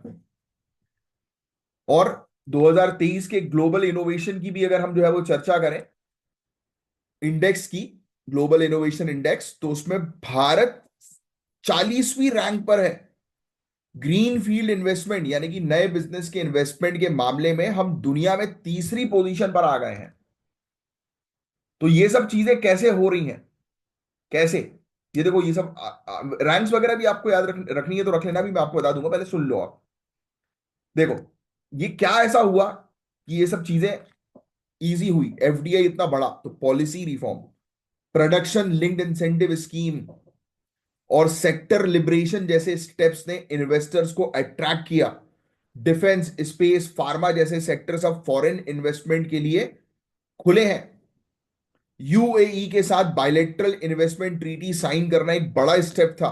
और 2023 के ग्लोबल इनोवेशन की भी अगर हम जो है वो चर्चा करें, इंडेक्स की, ग्लोबल इनोवेशन इंडेक्स, तो उसमें भारत 40वीं रैंक पर है। ग्रीन फील्ड इन्वेस्टमेंट यानी कि नए बिजनेस के इन्वेस्टमेंट के मामले में हम दुनिया में तीसरी पोजीशन पर आ गए हैं। तो ये सब चीजें कैसे हो रही हैं, कैसे? ये देखो, ये सब रैंक्स वगैरह भी आपको याद रखनी है तो रख लेना, भी मैं आपको बता दूंगा, पहले सुन लो आप। देखो, ये क्या ऐसा हुआ कि ये सब चीजें इजी हुई, एफडीआई इतना बड़ा, तो policy reform, production linked incentive scheme और सेक्टर लिबरेशन जैसे स्टेप्स ने इन्वेस्टर्स को अट्रैक्ट किया। डिफेंस, स्पेस, फार्मा जैसे सेक्टर्स अब फॉरेन इन्वेस्टमेंट के लिए खुले हैं। यूएई के साथ बायलैटरल इन्वेस्टमेंट ट्रीटी साइन करना एक बड़ा स्टेप था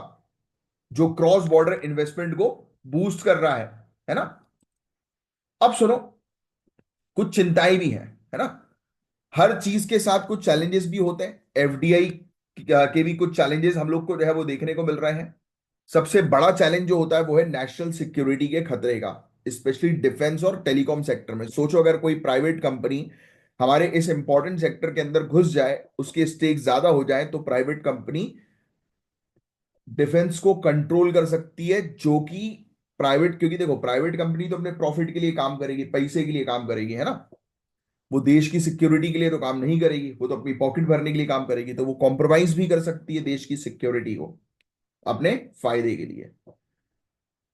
जो क्रॉस बॉर्डर इन्वेस्टमेंट को बूस्ट कर रहा है ना। अब सुनो, कुछ चिंताएं भी हैं, है ना। हर चीज के साथ कुछ चैलेंजेस भी होते हैं, एफडीआई के भी कुछ चैलेंजेस हम लोग को जो है वो देखने को मिल रहे हैं। सबसे बड़ा चैलेंज जो होता है वो है नेशनल सिक्योरिटी के खतरे का, स्पेशली डिफेंस और टेलीकॉम सेक्टर में। सोचो, अगर कोई प्राइवेट कंपनी हमारे इस इंपॉर्टेंट सेक्टर के अंदर घुस जाए, उसके स्टेक ज्यादा हो जाए, तो प्राइवेट कंपनी डिफेंस को कंट्रोल कर सकती है, जो कि प्राइवेट, क्योंकि देखो प्राइवेट कंपनी तो अपने प्रॉफिट के लिए काम करेगी, पैसे के लिए काम करेगी, है ना। वो देश की सिक्योरिटी के लिए तो काम नहीं करेगी, वो तो अपनी पॉकेट भरने के लिए काम करेगी। तो वो कॉम्प्रोमाइज भी कर सकती है देश की सिक्योरिटी को अपने फायदे के लिए।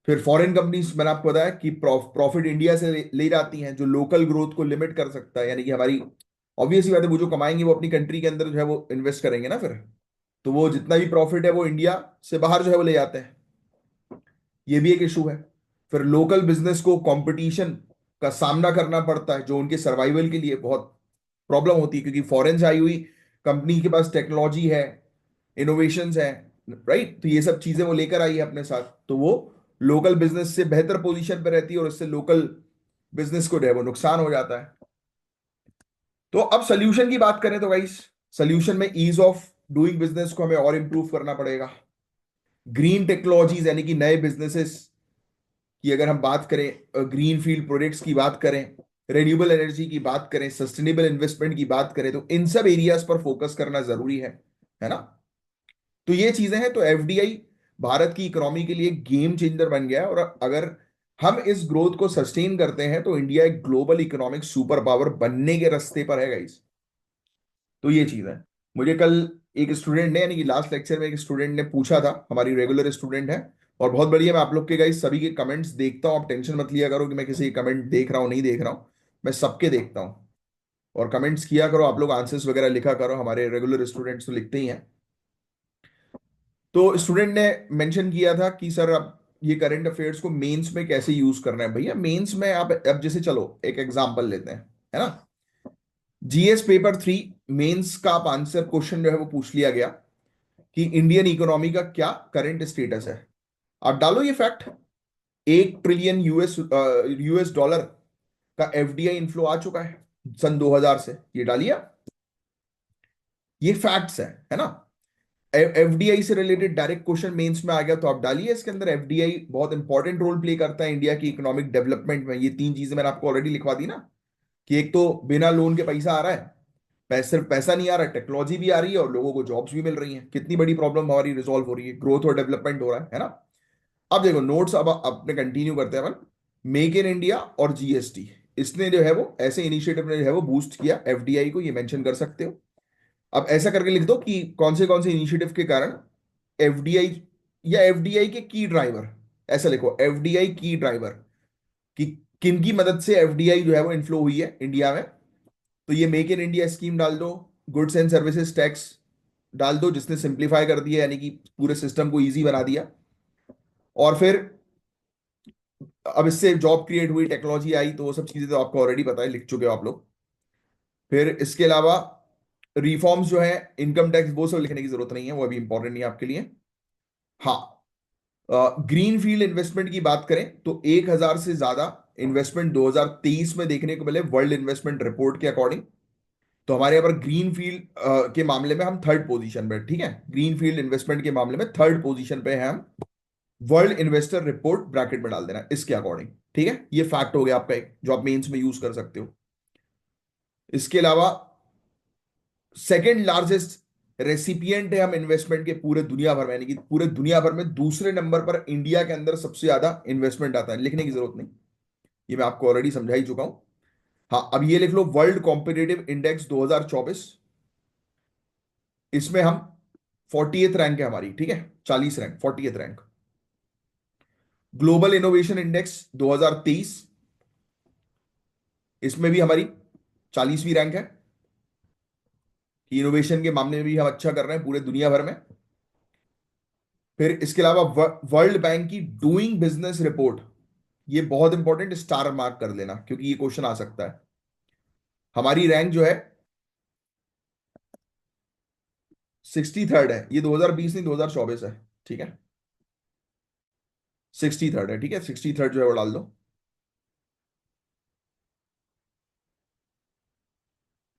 फिर फॉरेन कंपनीज, मैंने आपको बताया कि प्रॉफिट इंडिया से ले जाती हैं, जो लोकल ग्रोथ को लिमिट कर सकता है, यानी कि हमारी ऑब्वियसली बात है, वो जो कमाएंगे वो अपनी कंट्री के अंदर जो है वो इन्वेस्ट करेंगे ना फिर। तो वो जितना भी प्रॉफिट है वो इंडिया से बाहर जो है वो ले जाते हैं। ये भी एक इशू है। फिर लोकल बिजनेस को कंपटीशन का सामना करना पड़ता है, जो उनके सर्वाइवल के लिए बहुत प्रॉब्लम होती है, क्योंकि फॉरेन से आई हुई कंपनी के पास टेक्नोलॉजी है, इनोवेशंस है, राइट। तो ये सब चीजें वो लेकर आई है अपने साथ, तो वो लोकल बिजनेस से बेहतर पोजीशन पर रहती है और इससे लोकल बिजनेस को जो है वो नुकसान हो जाता है। तो अब सोल्यूशन की बात करें तो गाइस, सोल्यूशन में ईज ऑफ डूइंग बिजनेस को हमें और इंप्रूव करना पड़ेगा। ग्रीन टेक्नोलॉजीज यानी कि नए बिजनेसेस की अगर हम बात करें, ग्रीन फील्ड प्रोजेक्ट्स की बात करें, रेन्यूएबल एनर्जी की बात करें, सस्टेनेबल इन्वेस्टमेंट की बात करें, तो इन सब एरियाज पर फोकस करना जरूरी है ना। तो ये चीजें हैं। तो एफडीआई भारत की इकोनॉमी के लिए गेम चेंजर बन गया है, और अगर हम इस ग्रोथ को सस्टेन करते हैं तो इंडिया एक ग्लोबल इकोनॉमिक सुपर पावर बनने के रास्ते पर है गाइस। तो ये चीज है। मुझे कल एक स्टूडेंट ने, यानी कि लास्ट लेक्चर में एक स्टूडेंट ने पूछा था, हमारी रेगुलर स्टूडेंट है, और बहुत बढ़िया, मैं आप लोग के गाइस सभी के कमेंट्स देखता हूँ, आप टेंशन मत लिया करो कि मैं किसी कमेंट देख रहा हूँ नहीं देख रहा हूँ। मैं सबके देखता हूँ। और कमेंट्स किया करो आप लोग, आंसर्स वगैरह लिखा करो, हमारे रेगुलर स्टूडेंट्स तो लिखते ही हैं। तो स्टूडेंट ने मेंशन किया था कि सर अब ये करंट अफेयर्स को मेंस में कैसे यूज करना है। भैया मेंस में आप अब जैसे चलो एक एग्जांपल लेते हैं, है ना। जीएस पेपर 3 मेंस का आप आंसर क्वेश्चन जो है वो पूछ लिया गया कि इंडियन इकोनॉमी का क्या करंट स्टेटस है। आप डालो ये फैक्ट, 1 ट्रिलियन यूएस डॉलर का एफडीआई इनफ्लो आ चुका है सन 2000 से, ये डालिए आप। ये फैक्ट्स है ना। एफडीआई से रिलेटेड डायरेक्ट क्वेश्चन मेंस में आ गया तो आप डालिए इसके अंदर, एफडीआई बहुत इंपॉर्टेंट रोल प्ले करता है इंडिया की इकोनॉमिक डेवलपमेंट में। ये 3 चीजें मैंने आपको ऑलरेडी लिखवा दी ना, कि एक तो बिना लोन के पैसा आ रहा है, सिर्फ पैसा नहीं आ रहा, टेक्नोलॉजी भी आ रही है और लोगों को जॉब्स भी मिल रही हैं। कितनी बड़ी प्रॉब्लम हमारी रिजॉल्व हो रही है, ग्रोथ और डेवलपमेंट हो रहा है ना। अब देखो नोट्स, अब अपने कंटिन्यू करते हैं अपन। मेक इन इंडिया और जीएसटी, इसने जो है वो ऐसे इनिशिएटिव ने जो है वो बूस्ट किया एफडीआई को, ये मेंशन कर सकते हो। अब ऐसा करके लिख दो कि कौन से इनिशिएटिव के कारण एफडीआई, या एफडीआई के की ड्राइवर, ऐसा लिखो एफडीआई की ड्राइवर, कि किन की मदद से एफडीआई जो है वो इन्फ्लो हुई है इंडिया में। तो ये मेक इन इंडिया स्कीम डाल दो, गुड्स एंड सर्विसेज टैक्स डाल दो जिसने सिंप्लीफाई कर दिया, यानी कि पूरे सिस्टम को इजी बना दिया। और फिर अब इससे जॉब क्रिएट हुई, टेक्नोलॉजी आई, तो वो सब चीजें तो आपको ऑलरेडी पता है, लिख चुके हो आप लोग। फिर इसके अलावा रिफॉर्म्स जो है, इनकम टैक्स, वो सब लिखने की जरूरत नहीं है, वो अभी इंपॉर्टेंट नहीं है आपके लिए। हाँ, ग्रीन फील्ड इन्वेस्टमेंट की बात करें तो 1,000 से ज्यादा इन्वेस्टमेंट 2023 में देखने को मिले वर्ल्ड इन्वेस्टमेंट रिपोर्ट के अकॉर्डिंग। तो हमारे यहाँ पर ग्रीन फील्ड के मामले में हम थर्ड पोजीशन पे, ठीक है, ग्रीन फील्ड इन्वेस्टमेंट के मामले में थर्ड पोजीशन पे हैं हम। वर्ल्ड इन्वेस्टर रिपोर्ट ब्रैकेट में डाल देना इसके अकॉर्डिंग, ठीक है। ये फैक्ट हो गया आपका एक, जो आप मेंस में यूज कर सकते हो। इसके अलावा सेकेंड लार्जेस्ट रेसिपिएंट है हम इन्वेस्टमेंट के पूरे दुनिया भर में, यानी कि पूरे दुनिया भर में दूसरे नंबर पर इंडिया के अंदर सबसे ज्यादा इन्वेस्टमेंट आता है, लिखने की जरूरत नहीं, ये मैं आपको ऑलरेडी समझा ही चुका हूं। हाँ, अब ये लिख लो वर्ल्ड कॉम्पिटिटिव इंडेक्स 2024, इसमें हम 40th रैंक है हमारी, ठीक है, 40 rank, 40th rank. Global innovation index 2023, इसमें भी हमारी 40वीं रैंक है, कि इनोवेशन के मामले में भी हम अच्छा कर रहे हैं पूरे दुनिया भर में। फिर इसके अलावा वर्ल्ड बैंक की डूइंग बिजनेस रिपोर्ट, ये बहुत इंपॉर्टेंट, स्टार मार्क कर लेना क्योंकि ये क्वेश्चन आ सकता है। हमारी रैंक जो है 63rd है, ये 2020 नहीं 2024 है, ठीक है, 63rd है, ठीक है, 63rd जो है वो डाल दो।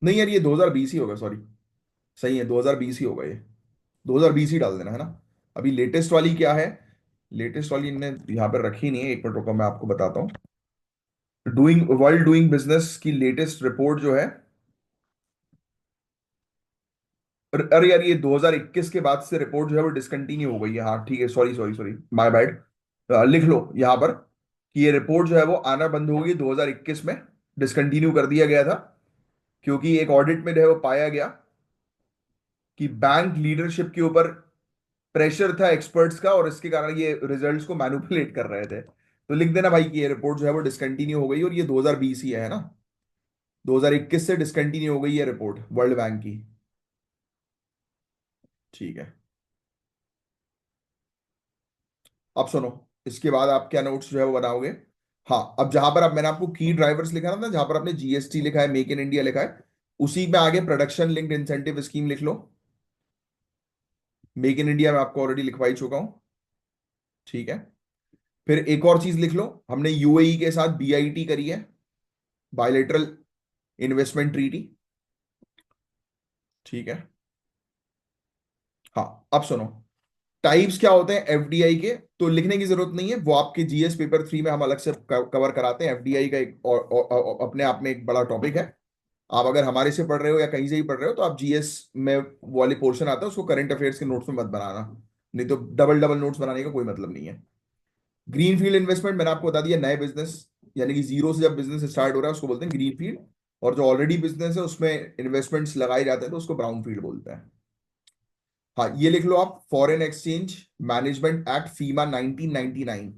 नहीं यार, ये 2020 ही होगा, सॉरी, सही है 2020 ही होगा ये, 2020 ही डाल देना, है ना। अभी लेटेस्ट वाली क्या है, लेटेस्ट वाली इनने यहाँ पर रखी नहीं है, एक मिनट रुको मैं आपको बताता हूँ। वर्ल्ड डूइंग बिजनेस की लेटेस्ट रिपोर्ट जो है, अरे यार ये 2021 के बाद से रिपोर्ट जो है वो डिसकंटिन्यू हो गई है। हाँ ठीक है, sorry sorry sorry, my bad. लिख लो यहाँ पर कि ये रिपोर्ट जो है वो आना बंद हो गई 2021 में, डिसकंटिन्यू कर दिया गया था, क्योंकि एक ऑडिट में जो है वो पाया गया कि बैंक लीडरशिप के ऊपर प्रेशर था एक्सपर्ट्स का, और इसके कारण ये रिजल्ट्स को मैनिपुलेट कर रहे थे। तो लिख देना भाई कि ये रिपोर्ट जो है वो डिसकंटिन्यू हो गई, और ये 2020 ही है ना, 2021 से डिसकंटिन्यू हो गई है रिपोर्ट वर्ल्ड बैंक की, ठीक है। अब सुनो, इसके बाद आप क्या नोट्स जो है वो बनाओगे। हाँ, अब जहां पर आप, मैंने आपको की ड्राइवर्स लिखा था ना, जहां पर आपने जीएसटी लिखा है, मेक इन इंडिया लिखा है, उसी में आगे प्रोडक्शन लिंक्ड इंसेंटिव स्कीम लिख लो। मेक इन इंडिया में आपको ऑलरेडी लिखवा ही चुका हूं, ठीक है। फिर एक और चीज लिख लो, हमने यूएई के साथ बीआईटी करी है, बायलेटरल इन्वेस्टमेंट ट्रीटी, ठीक है। हाँ, अब सुनो, टाइप्स क्या होते हैं एफडीआई के, तो लिखने की जरूरत नहीं है, वो आपके जीएस पेपर 3 में हम अलग से कवर कराते हैं। एफडीआई का एक और अपने आप में एक बड़ा टॉपिक है। आप अगर हमारे से पढ़ रहे हो या कहीं से ही पढ़ रहे हो तो आप जीएस में वो वाले पोर्शन आता है, उसको करंट अफेयर्स के नोट्स में मत बनाना, नहीं तो डबल डबल नोट्स बनाने का कोई मतलब नहीं है। ग्रीन फील्ड इन्वेस्टमेंट मैंने आपको बता दिया, नए बिजनेस, यानी कि जीरो से जब बिजनेस स्टार्ट हो रहा है उसको बोलते हैं ग्रीन फील्ड, और जो ऑलरेडी बिजनेस है उसमें इन्वेस्टमेंट्स लगाए जाते हैं तो उसको ब्राउन फील्ड बोलते हैं। हाँ, ये लिख लो आप, foreign exchange management act FEMA 1999,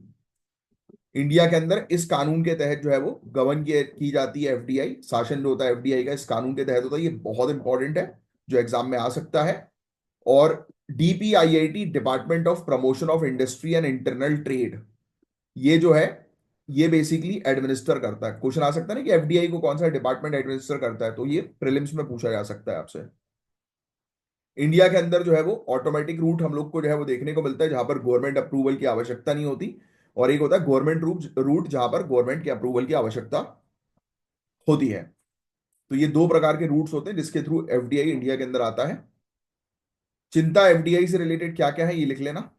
India के अंदर इस कानून के तहत जो है वो गवर्न की जाती है एफडीआई। शासन जो होता है एफडीआई का इस कानून के तहत होता है। ये बहुत इंपॉर्टेंट है, जो एग्जाम में आ सकता है। और DPIIT, department of promotion of industry and internal trade, ये जो है ये बेसिकली एडमिनिस्टर करता है। क्वेश्चन आ सकता है ना कि एफडीआई को कौन सा डिपार्टमेंट एडमिनिस्टर करता है, तो ये प्रीलिम्स में पूछा जा सकता है आपसे। इंडिया के अंदर जो है वो ऑटोमेटिक रूट हम लोग को जो है वो देखने को मिलता है, जहां पर गवर्नमेंट अप्रूवल की आवश्यकता नहीं होती। और एक होता है गवर्नमेंट रूट जहां पर गवर्नमेंट के अप्रूवल की आवश्यकता होती है। तो ये दो प्रकार के रूट्स होते हैं जिसके थ्रू एफडीआई इंडिया के अंदर आता है। चिंता एफडीआई से रिलेटेड क्या क्या है ये लिख लेना।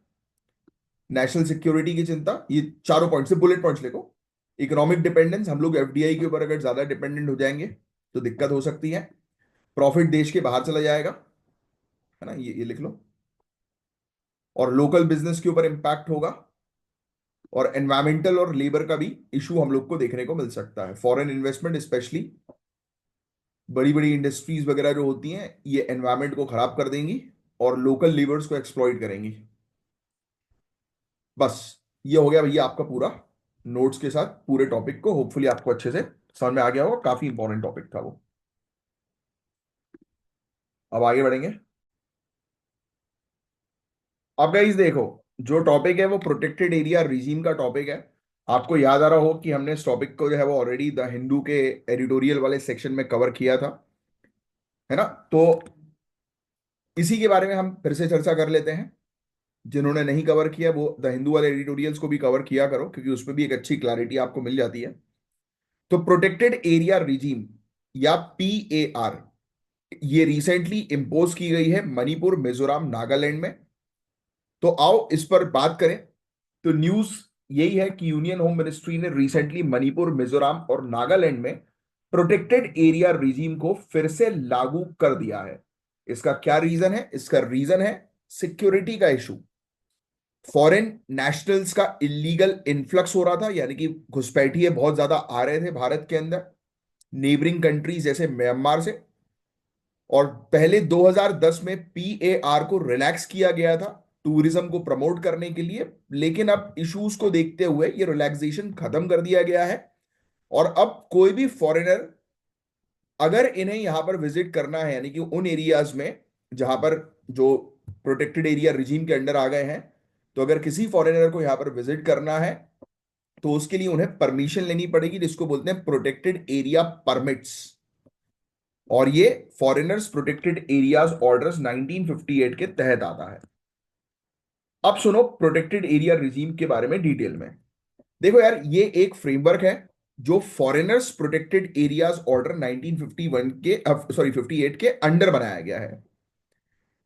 नेशनल सिक्योरिटी की चिंता, ये चारों पॉइंट से बुलेट पॉइंट्स लिखो। इकोनॉमिक डिपेंडेंस, हम लोग एफडीआई के ऊपर अगर ज्यादा डिपेंडेंट हो जाएंगे तो दिक्कत हो सकती है। प्रॉफिट देश के बाहर चला जाएगा, है ना, ये लिख लो। और लोकल बिजनेस के ऊपर इंपैक्ट होगा। और एनवायरमेंटल और लेबर का भी इशू हम लोग को देखने को मिल सकता है। फॉरेन इन्वेस्टमेंट स्पेशली बड़ी बड़ी इंडस्ट्रीज वगैरह जो होती हैं ये एनवायरमेंट को खराब कर देंगी और लोकल लेबर्स को एक्सप्लॉइट करेंगी। बस ये हो गया भैया आपका पूरा नोट्स के साथ पूरे टॉपिक को। होपफुली आपको अच्छे से समझ में आ गया होगा, काफी इंपॉर्टेंट टॉपिक था वो। अब आगे बढ़ेंगे। अब गाइस देखो, जो टॉपिक है वो प्रोटेक्टेड एरिया रिजीम का टॉपिक है। आपको याद आ रहा हो कि हमने इस टॉपिक को जो है वो ऑलरेडी द हिंदू के एडिटोरियल वाले सेक्शन में कवर किया था, है ना। तो इसी के बारे में हम फिर से चर्चा कर लेते हैं। जिन्होंने नहीं कवर किया वो द हिंदू वाले एडिटोरियल्स को भी कवर किया करो, क्योंकि उसमें भी एक अच्छी क्लैरिटी आपको मिल जाती है। तो प्रोटेक्टेड एरिया रिजीम या पीएआर, ये रिसेंटली इंपोज की गई है मणिपुर, मिजोरम, नागालैंड में। तो आओ इस पर बात करें। तो न्यूज यही है कि यूनियन होम मिनिस्ट्री ने रिसेंटली मणिपुर, मिजोरम और नागालैंड में प्रोटेक्टेड एरिया रिजीम को फिर से लागू कर दिया है। इसका क्या रीजन है? इसका रीजन है सिक्योरिटी का इशू। फॉरेन नेशनल्स का इलीगल इन्फ्लक्स हो रहा था, यानी कि घुसपैठिए बहुत ज्यादा आ रहे थे भारत के अंदर, नेबरिंग कंट्रीज जैसे म्यांमार से। और पहले 2010 में पीएआर को रिलैक्स किया गया था टूरिज्म को प्रमोट करने के लिए, लेकिन अब इश्यूज को देखते हुए ये रिलैक्सेशन खत्म कर दिया गया है। और अब कोई भी फॉरेनर अगर इन्हें यहां पर विजिट करना है, यानी कि उन एरियाज में जहां पर जो प्रोटेक्टेड एरिया रिजीम के अंडर आ गए हैं, तो अगर किसी फॉरेनर को यहां पर विजिट करना है तो उसके लिए उन्हें परमिशन लेनी पड़ेगी, जिसको बोलते हैं प्रोटेक्टेड एरिया परमिट्स। और ये फॉरेनर्स प्रोटेक्टेड एरियाज ऑर्डर्स 1958 के तहत आता है। अब सुनो प्रोटेक्टेड एरिया रिजीम के बारे में डिटेल में। देखो यार, ये एक फ्रेमवर्क है जो फॉरेनर्स प्रोटेक्टेड एरियाज ऑर्डर 1951 के, सॉरी 58 के अंडर बनाया गया है।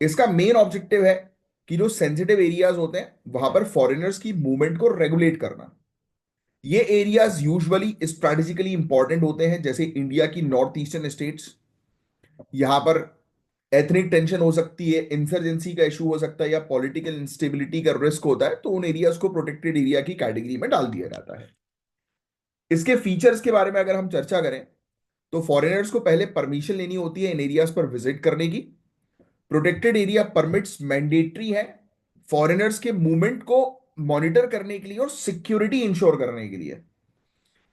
इसका मेन ऑब्जेक्टिव है कि जो सेंसिटिव एरियाज होते हैं वहां पर फॉरेनर्स की मूवमेंट को रेगुलेट करना। ये एरियाज यूजुअली स्ट्रेटेजिकली इंपॉर्टेंट होते हैं, जैसे इंडिया की नॉर्थ ईस्टर्न स्टेट्स। यहां पर एथनिक टेंशन हो सकती है, इंसर्जेंसी का इशू हो सकता है, या पॉलिटिकल इंस्टेबिलिटी का रिस्क होता है, तो उन एरियाज को प्रोटेक्टेड एरिया की कैटेगरी में डाल दिया जाता है। इसके फीचर्स के बारे में अगर हम चर्चा करें तो फॉरेनर्स को पहले परमिशन लेनी होती है इन एरियाज पर विजिट करने की। प्रोटेक्टेड एरिया परमिट्स मैंडेटरी है फॉरेनर्स के मूवमेंट को मॉनिटर करने के लिए और सिक्योरिटी इंश्योर करने के लिए।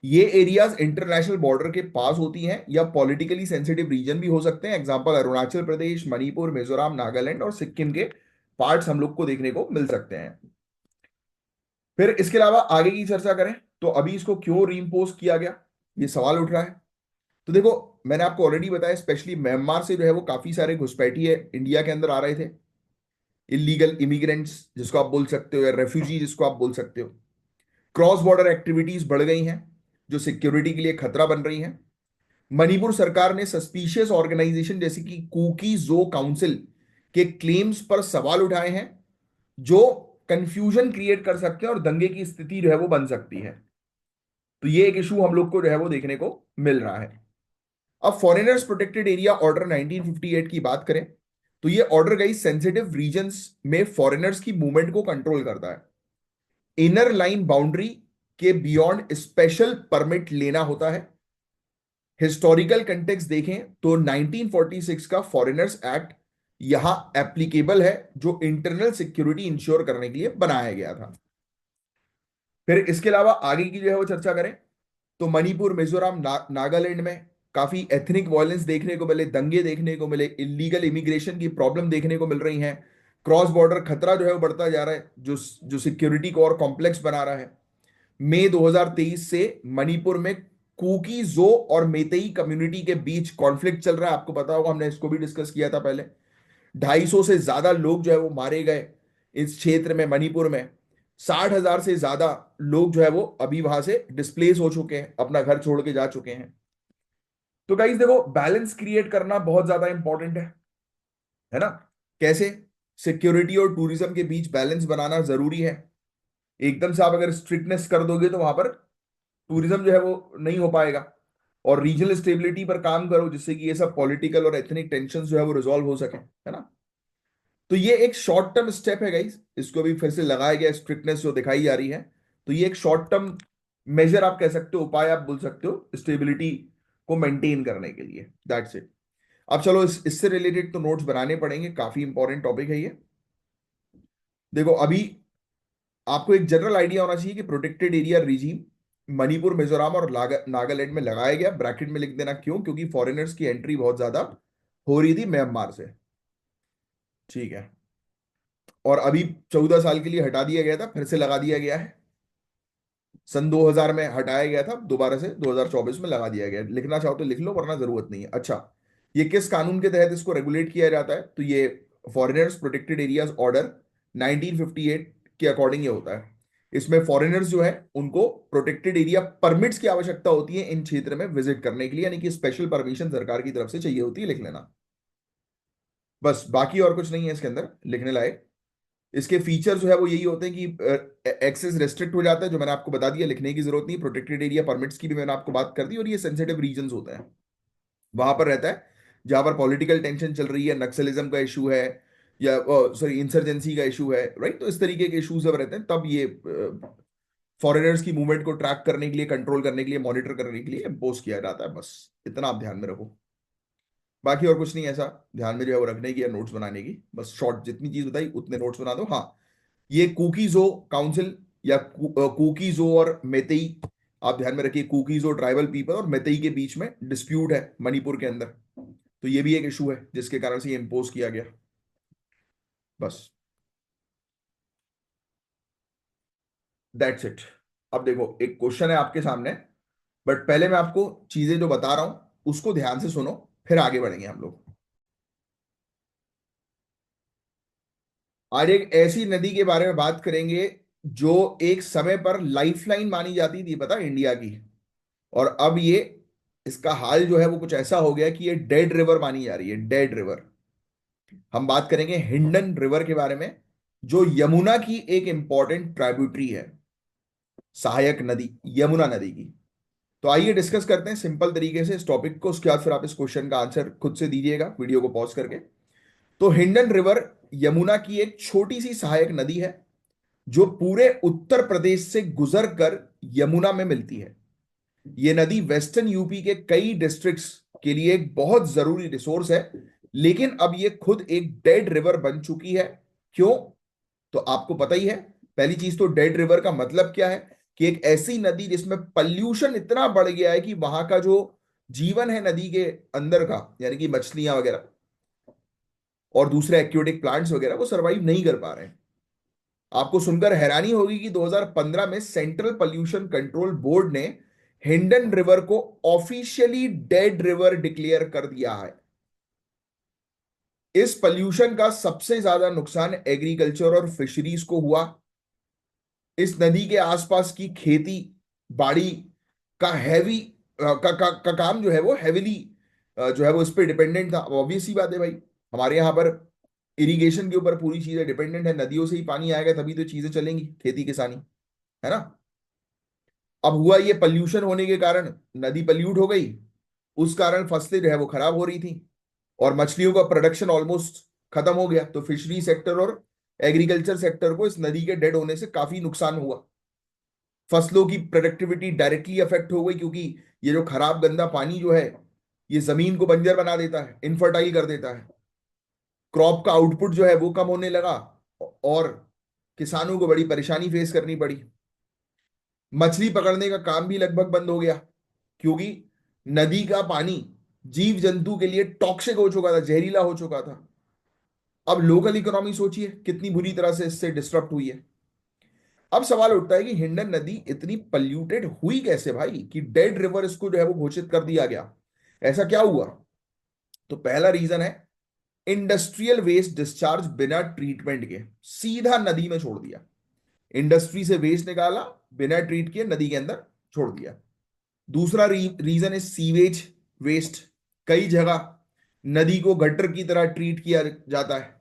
ये एरियाज इंटरनेशनल बॉर्डर के पास होती हैं या पॉलिटिकली सेंसिटिव रीजन भी हो सकते हैं। एग्जांपल अरुणाचल प्रदेश, मणिपुर, मिजोरम, नागालैंड और सिक्किम के पार्ट्स हम लोग को देखने को मिल सकते हैं। फिर इसके अलावा आगे की चर्चा करें तो अभी इसको क्यों रीइंपोज किया गया, ये सवाल उठ रहा है। तो देखो, मैंने आपको ऑलरेडी बताया, स्पेशली म्यांमार से जो है वो काफी सारे घुसपैठिए इंडिया के अंदर आ रहे थे। इलीगल इमिग्रेंट्स जिसको आप बोल सकते हो, या रेफ्यूजी जिसको आप बोल सकते हो। क्रॉस बॉर्डर एक्टिविटीज बढ़ गई हैं जो सिक्योरिटी के लिए खतरा बन रही हैं। मणिपुर सरकार ने सस्पिशियस ऑर्गेनाइजेशन जैसे कि कुकी जो काउंसिल के क्लेम्स पर सवाल उठाए हैं, जो कंफ्यूजन क्रिएट कर सकते हैं और दंगे की स्थिति जो है वो बन सकती है। तो ये एक इशू हम लोग को जो है वो देखने को मिल रहा है। अब फॉरेनर्स प्रोटेक्टेड एरिया ऑर्डर 1958 की बात करें तो ये ऑर्डर गई सेंसिटिव रीजन्स में फॉरेनर्स की मूवमेंट को कंट्रोल करता है। इनर लाइन बाउंड्री के बियॉन्ड स्पेशल परमिट लेना होता है। हिस्टोरिकल कंटेक्स्ट देखें तो 1946 का फॉरेनर्स एक्ट यहां एप्लीकेबल है, जो इंटरनल सिक्योरिटी इंश्योर करने के लिए बनाया गया था। फिर इसके अलावा आगे की जो है वो चर्चा करें तो मणिपुर, मिजोरम, नागालैंड में काफी एथनिक वायलेंस देखने को मिले, दंगे देखने को मिले, इलीगल इमिग्रेशन की प्रॉब्लम देखने को मिल रही हैं, क्रॉस बॉर्डर खतरा जो है वो बढ़ता जा रहा है, जो जो सिक्योरिटी को और कॉम्प्लेक्स बना रहा है। मई 2023 से मणिपुर में कुकी, जो और मेतेई कम्युनिटी के बीच कॉन्फ्लिक्ट चल रहा है। आपको पता होगा, हमने इसको भी डिस्कस किया था पहले। 250 से ज्यादा लोग जो है वो मारे गए इस क्षेत्र में, मणिपुर में। 60,000 से ज्यादा लोग जो है वो अभी वहां से डिस्प्लेस हो चुके हैं, अपना घर छोड़ के जा चुके हैं। तो गाइस देखो, बैलेंस क्रिएट करना बहुत ज्यादा इंपॉर्टेंट है ना। कैसे? सिक्योरिटी और टूरिज्म के बीच बैलेंस बनाना जरूरी है। एकदम से आप अगर स्ट्रिक्टनेस कर दोगे तो वहां पर टूरिज्म जो है वो नहीं हो पाएगा। और रीजनल स्टेबिलिटी पर काम करो, जिससे कि ये सब पॉलिटिकल और एथनिक टेंशन जो है वो रिजॉल्व हो सके, है ना। तो ये एक शॉर्ट टर्म स्टेप है गाइस, इसको भी फिर से लगाया गया स्ट्रिक्टनेस जो दिखाई जा रही है। तो ये एक शॉर्ट टर्म मेजर आप कह सकते हो, उपाय आप बोल सकते हो स्टेबिलिटी को मेंटेन करने के लिए। That's it. अब चलो इससे रिलेटेड तो नोट्स बनाने पड़ेंगे, काफी इंपॉर्टेंट टॉपिक है ये। देखो अभी आपको एक जनरल आइडिया होना चाहिए कि protected area regime Manipur, Mizoram और नागालैंड में लगाया गया। ब्रैकेट में लिख देना क्यों, क्योंकि फॉरेनर्स की एंट्री बहुत ज्यादा हो रही थी म्यांमार से। ठीक है। और अभी 14 साल के लिए हटा दिया गया था, फिर से लगा दिया गया है। सन 2000 में हटाया गया था, दोबारा से 2024 में लगा दिया गया है। लिखना चाहो तो लिख लो, वरना जरूरत नहीं है। अच्छा, ये किस कानून के तहत इसको रेगुलेट किया जाता है? तो ये फॉरेनर्स प्रोटेक्टेड एरियाज ऑर्डर 1958 के अकॉर्डिंग ये होता है। इसमें फॉरेनर्स जो है उनको प्रोटेक्टेड एरिया परमिट्स की आवश्यकता होती है इन क्षेत्र में विजिट करने के लिए, यानी कि स्पेशल परमिशन सरकार की तरफ से चाहिए होती है। लिख लेना बस, बाकी और कुछ नहीं है इसके अंदर लिखने लायक। इसके फीचर जो है वो यही होते हैं कि एक्सेस रेस्ट्रिक्ट हो जाता है, जो मैंने आपको बता दिया, लिखने की जरूरत नहीं। प्रोटेक्टेड एरिया परमिट्स की भी मैंने आपको बात कर दी। और ये सेंसिटिव रीजन होते हैं, वहां पर रहता है जहां पर पॉलिटिकल टेंशन चल रही है, नक्सलिज्म का इशू है, या सॉरी इंसर्जेंसी का इशू है, राइट। तो इस तरीके के इश्यूज जब रहते हैं तब ये फॉरेनर्स की मूवमेंट को ट्रैक करने के लिए, कंट्रोल करने के लिए, मॉनिटर करने के लिए इम्पोज किया जाता है। बस इतना आप ध्यान में रखो, बाकी और कुछ नहीं ऐसा ध्यान में जो है वो रखने की या नोट्स बनाने की। बस शॉर्ट जितनी चीज बताई उतने नोट्स बना दो। हाँ, ये कुकीजो काउंसिल या कुकीजो और मेतेई, आप ध्यान में रखिए, कुकीजो ट्राइबल पीपल और मेतेई के बीच में डिस्प्यूट है मणिपुर के अंदर। तो ये भी एक इशू है जिसके कारण से ये इम्पोज किया गया। बस दैट्स इट। अब देखो एक क्वेश्चन है आपके सामने, बट पहले मैं आपको चीजें जो बता रहा हूं उसको ध्यान से सुनो, फिर आगे बढ़ेंगे हम लोग। आज एक ऐसी नदी के बारे में बात करेंगे जो एक समय पर लाइफलाइन मानी जाती थी, पता है, इंडिया की। और अब ये, इसका हाल जो है वो कुछ ऐसा हो गया कि ये डेड रिवर मानी जा रही है, डेड रिवर। हम बात करेंगे हिंडन रिवर के बारे में, जो यमुना की एक इंपॉर्टेंट ट्राइब्यूटरी है, सहायक नदी यमुना नदी की। तो आइए डिस्कस करते हैं सिंपल तरीके से इस टॉपिक को, उसके बाद फिर आप इस क्वेश्चन का आंसर खुद से दीजिएगा वीडियो को पॉज करके। तो हिंडन रिवर यमुना की एक छोटी सी सहायक नदी है जो पूरे उत्तर प्रदेश से गुजर कर यमुना में मिलती है। यह नदी वेस्टर्न यूपी के कई डिस्ट्रिक्ट्स के लिए एक बहुत जरूरी रिसोर्स है, लेकिन अब यह खुद एक डेड रिवर बन चुकी है। क्यों? तो आपको पता ही है। पहली चीज तो डेड रिवर का मतलब क्या है, कि एक ऐसी नदी जिसमें पल्यूशन इतना बढ़ गया है कि वहां का जो जीवन है नदी के अंदर का, यानी कि मछलियां वगैरह और दूसरे एक्वेटिक प्लांट्स वगैरह, वो सरवाइव नहीं कर पा रहे हैं। आपको सुनकर हैरानी होगी कि 2015 में सेंट्रल पॉल्यूशन कंट्रोल बोर्ड ने हिंडन रिवर को ऑफिशियली डेड रिवर डिक्लेयर कर दिया है। इस पॉल्यूशन का सबसे ज्यादा नुकसान एग्रीकल्चर और फिशरीज को हुआ। इस नदी के आसपास की खेती बाड़ी का हैवी का काम जो है वो हैविली जो है वो इस पे डिपेंडेंट था। ऑब्वियस सी बात है भाई, हमारे यहाँ पर इरिगेशन के ऊपर पूरी चीजें डिपेंडेंट है, नदियों से ही पानी आएगा तभी तो चीजें चलेंगी, खेती किसानी, है ना। अब हुआ ये पल्यूशन होने के कारण नदी पल्यूट हो गई, उस कारण फसलें जो है वो खराब हो रही थी, और मछलियों का प्रोडक्शन ऑलमोस्ट खत्म हो गया। तो फिशरी सेक्टर और एग्रीकल्चर सेक्टर को इस नदी के डेड होने से काफी नुकसान हुआ। फसलों की प्रोडक्टिविटी डायरेक्टली अफेक्ट हो गई, क्योंकि ये जो खराब गंदा पानी जो है ये जमीन को बंजर बना देता है, इनफर्टाइल कर देता है। क्रॉप का आउटपुट जो है वो कम होने लगा, और किसानों को बड़ी परेशानी फेस करनी पड़ी। मछली पकड़ने का काम भी लगभग बंद हो गया, क्योंकि नदी का पानी जीव जंतु के लिए टॉक्सिक हो चुका था, जहरीला हो चुका था। अब लोकल इकोनॉमी सोचिए कितनी बुरी तरह से इससे डिस्टर्ब हुई है। अब सवाल उठता है कि हिंडन नदी इतनी पल्यूटेड हुई कैसे भाई, कि डेड रिवर इसको जो है वो घोषित कर दिया गया। ऐसा क्या हुआ? तो पहला रीजन है इंडस्ट्रियल वेस्ट डिस्चार्ज बिना ट्रीटमेंट के सीधा नदी में छोड़ दिया। इंडस्ट्री से वेस्ट निकाला, बिना ट्रीट किए नदी के अंदर छोड़ दिया। दूसरा रीजन है सीवेज वेस्ट। कई जगह नदी को गटर की तरह ट्रीट किया जाता है।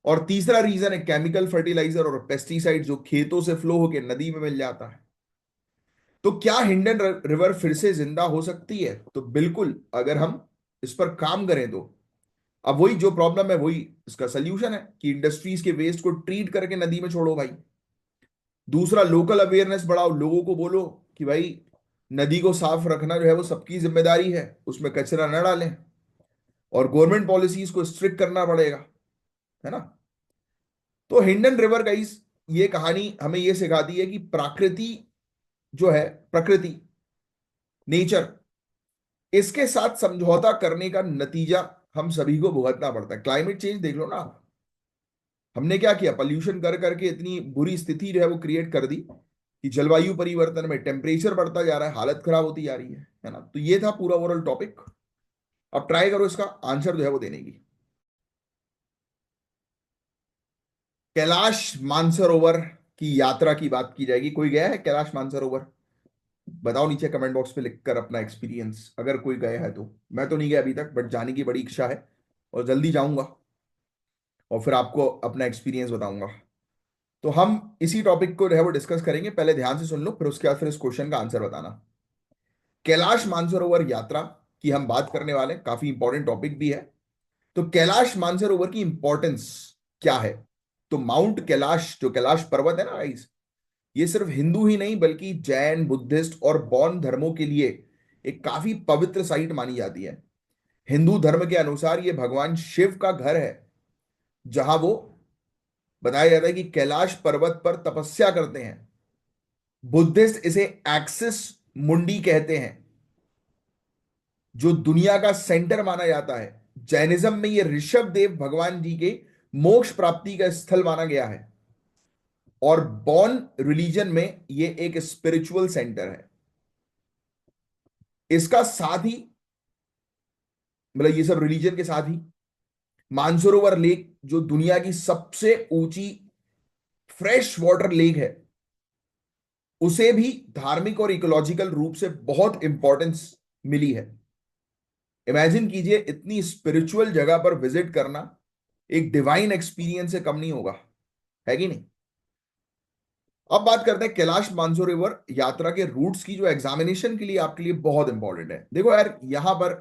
और तीसरा रीजन है केमिकल फर्टिलाइजर और पेस्टिसाइड जो खेतों से फ्लो होकर नदी में मिल जाता है। तो क्या हिंडन रिवर फिर से जिंदा हो सकती है? तो बिल्कुल, अगर हम इस पर काम करें तो। अब वही जो प्रॉब्लम है वही इसका सोल्यूशन है कि इंडस्ट्रीज के वेस्ट को ट्रीट करके नदी में छोड़ो भाई। दूसरा, लोकल अवेयरनेस बढ़ाओ, लोगों को बोलो कि भाई नदी को साफ रखना जो है वो सबकी जिम्मेदारी है, उसमें कचरा न डालें। और गवर्नमेंट पॉलिसीज को स्ट्रिक्ट करना पड़ेगा, है ना। तो हिंडन रिवर गाइस, ये कहानी हमें ये सिखाती है कि प्रकृति जो है, प्रकृति, नेचर, इसके साथ समझौता करने का नतीजा हम सभी को भुगतना पड़ता है। क्लाइमेट चेंज देख लो ना आप। हमने क्या किया, पॉल्यूशन कर करके इतनी बुरी स्थिति जो है वो क्रिएट कर दी कि जलवायु परिवर्तन में टेम्परेचर बढ़ता जा रहा है, हालत खराब होती जा रही है ना। तो ये था पूरा ओवरऑल टॉपिक। अब ट्राई करो इसका आंसर जो है वो देने की। कैलाश मानसरोवर की यात्रा की बात की जाएगी। कोई गया है कैलाश मानसरोवर? बताओ नीचे कमेंट बॉक्स में लिखकर अपना एक्सपीरियंस, अगर कोई गया है तो। मैं तो नहीं गया अभी तक, बट जाने की बड़ी इच्छा है और जल्दी जाऊंगा और फिर आपको अपना एक्सपीरियंस बताऊंगा। तो हम इसी टॉपिक को जो है वो डिस्कस करेंगे। पहले ध्यान से सुन लो, फिर उसके बाद फिर इस क्वेश्चन का आंसर बताना। कैलाश मानसरोवर यात्रा की हम बात करने वाले हैं, काफी इंपॉर्टेंट टॉपिक भी है। तो कैलाश मानसरोवर की इंपॉर्टेंस क्या है? तो माउंट कैलाश, जो कैलाश पर्वत है ना गाइस, ये सिर्फ हिंदू ही नहीं बल्कि जैन, बुद्धिस्ट और बौद्ध धर्मों के लिए एक काफी पवित्र साइट मानी जाती है। हिंदू धर्म के अनुसार ये भगवान शिव का घर है, जहां वो बताया जाता है कि कैलाश पर्वत पर तपस्या करते हैं। बुद्धिस्ट इसे एक्सिस मुंडी कहते हैं, जो दुनिया का सेंटर माना जाता है। जैनिज्म में ये ऋषभ देव भगवान जी के मोक्ष प्राप्ति का स्थल माना गया है। और बौद्ध रिलीजन में ये एक स्पिरिचुअल सेंटर है। इसका साथ ही, मतलब ये सब रिलीजन के साथ ही, मानसरोवर लेक जो दुनिया की सबसे ऊंची फ्रेश वाटर लेक है, उसे भी धार्मिक और इकोलॉजिकल रूप से बहुत इंपॉर्टेंस मिली है। इमेजिन कीजिए, इतनी स्पिरिचुअल जगह पर विजिट करना एक डिवाइन एक्सपीरियंस से कम नहीं होगा, है कि नहीं। अब बात करते हैं कैलाश मानसरोवर यात्रा के रूट्स की, जो एग्जामिनेशन के लिए आपके लिए बहुत इंपॉर्टेंट है। देखो यार, यहां पर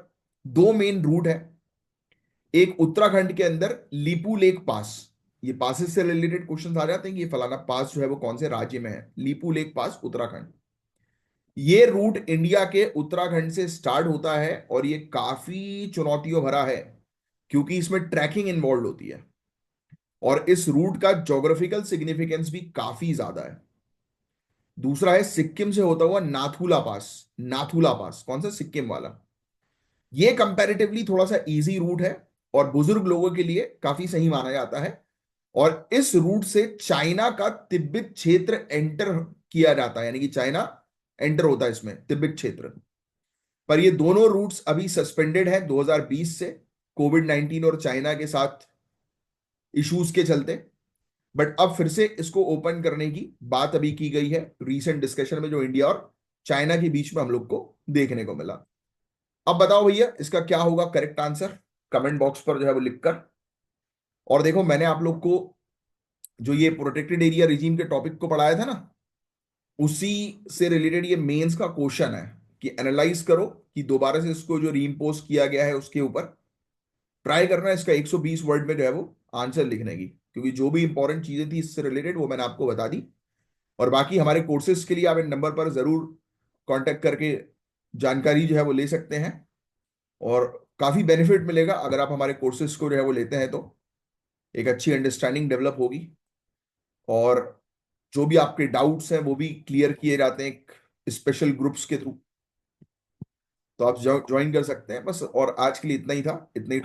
दो मेन रूट है। एक उत्तराखंड के अंदर लीपू लेक पास, ये पासेस से रिलेटेड क्वेश्चन आ जाते हैं कि ये फलाना पास जो है वो कौन से राज्य में है। लीपू लेक पास उत्तराखंड, ये रूट इंडिया के उत्तराखंड से स्टार्ट होता है और ये काफी चुनौतियों भरा है, क्योंकि इसमें ट्रैकिंग इन्वॉल्व होती है। और इस रूट का ज्योग्राफिकल सिग्निफिकेंस भी काफी ज्यादा है। दूसरा है सिक्किम से होता हुआ नाथुला पास। नाथुला पास कौन सा? सिक्किम वाला। ये कंपैरेटिवली थोड़ा सा इजी रूट है और बुजुर्ग लोगों के लिए काफी सही माना जाता है। और इस रूट से चाइना का तिब्बत क्षेत्र एंटर किया जाता है, यानी कि चाइना एंटर होता है इसमें, तिब्बत क्षेत्र। पर ये दोनों रूट्स अभी सस्पेंडेड है 2020 से, कोविड 19 और चाइना के साथ इश्यूज के चलते। बट अब फिर से इसको ओपन करने की बात अभी की गई है रीसेंट डिस्कशन में, जो इंडिया और चाइना के बीच में हम लोग को देखने को मिला। अब बताओ भैया, इसका क्या होगा करेक्ट आंसर, कमेंट बॉक्स पर जो है वो लिखकर। और देखो, मैंने आप लोग को जो ये प्रोटेक्टेड एरिया रिजीम के टॉपिक को पढ़ाया था ना, उसी से रिलेटेड ये मेंस का क्वेश्चन है कि एनालाइज करो कि दोबारा से इसको जो रीइंपोज किया गया है उसके ऊपर ट्राई करना है इसका 120 वर्ड में जो है वो आंसर लिखने की, क्योंकि जो भी इंपॉर्टेंट चीजें थी इससे रिलेटेड वो मैंने आपको बता दी। और बाकी हमारे कोर्सेज के लिए आप इन नंबर पर जरूर कांटेक्ट करके जानकारी जो है वो ले सकते हैं। और काफी बेनिफिट मिलेगा अगर आप हमारे कोर्सेज को जो है वो लेते हैं, तो एक अच्छी अंडरस्टैंडिंग डेवलप होगी। और जो भी आपके डाउट्स हैं वो भी क्लियर किए जाते हैं स्पेशल ग्रुप्स के थ्रू। तो आप ज्वाइन कर सकते हैं बस। और आज के लिए इतना ही था, इतना ही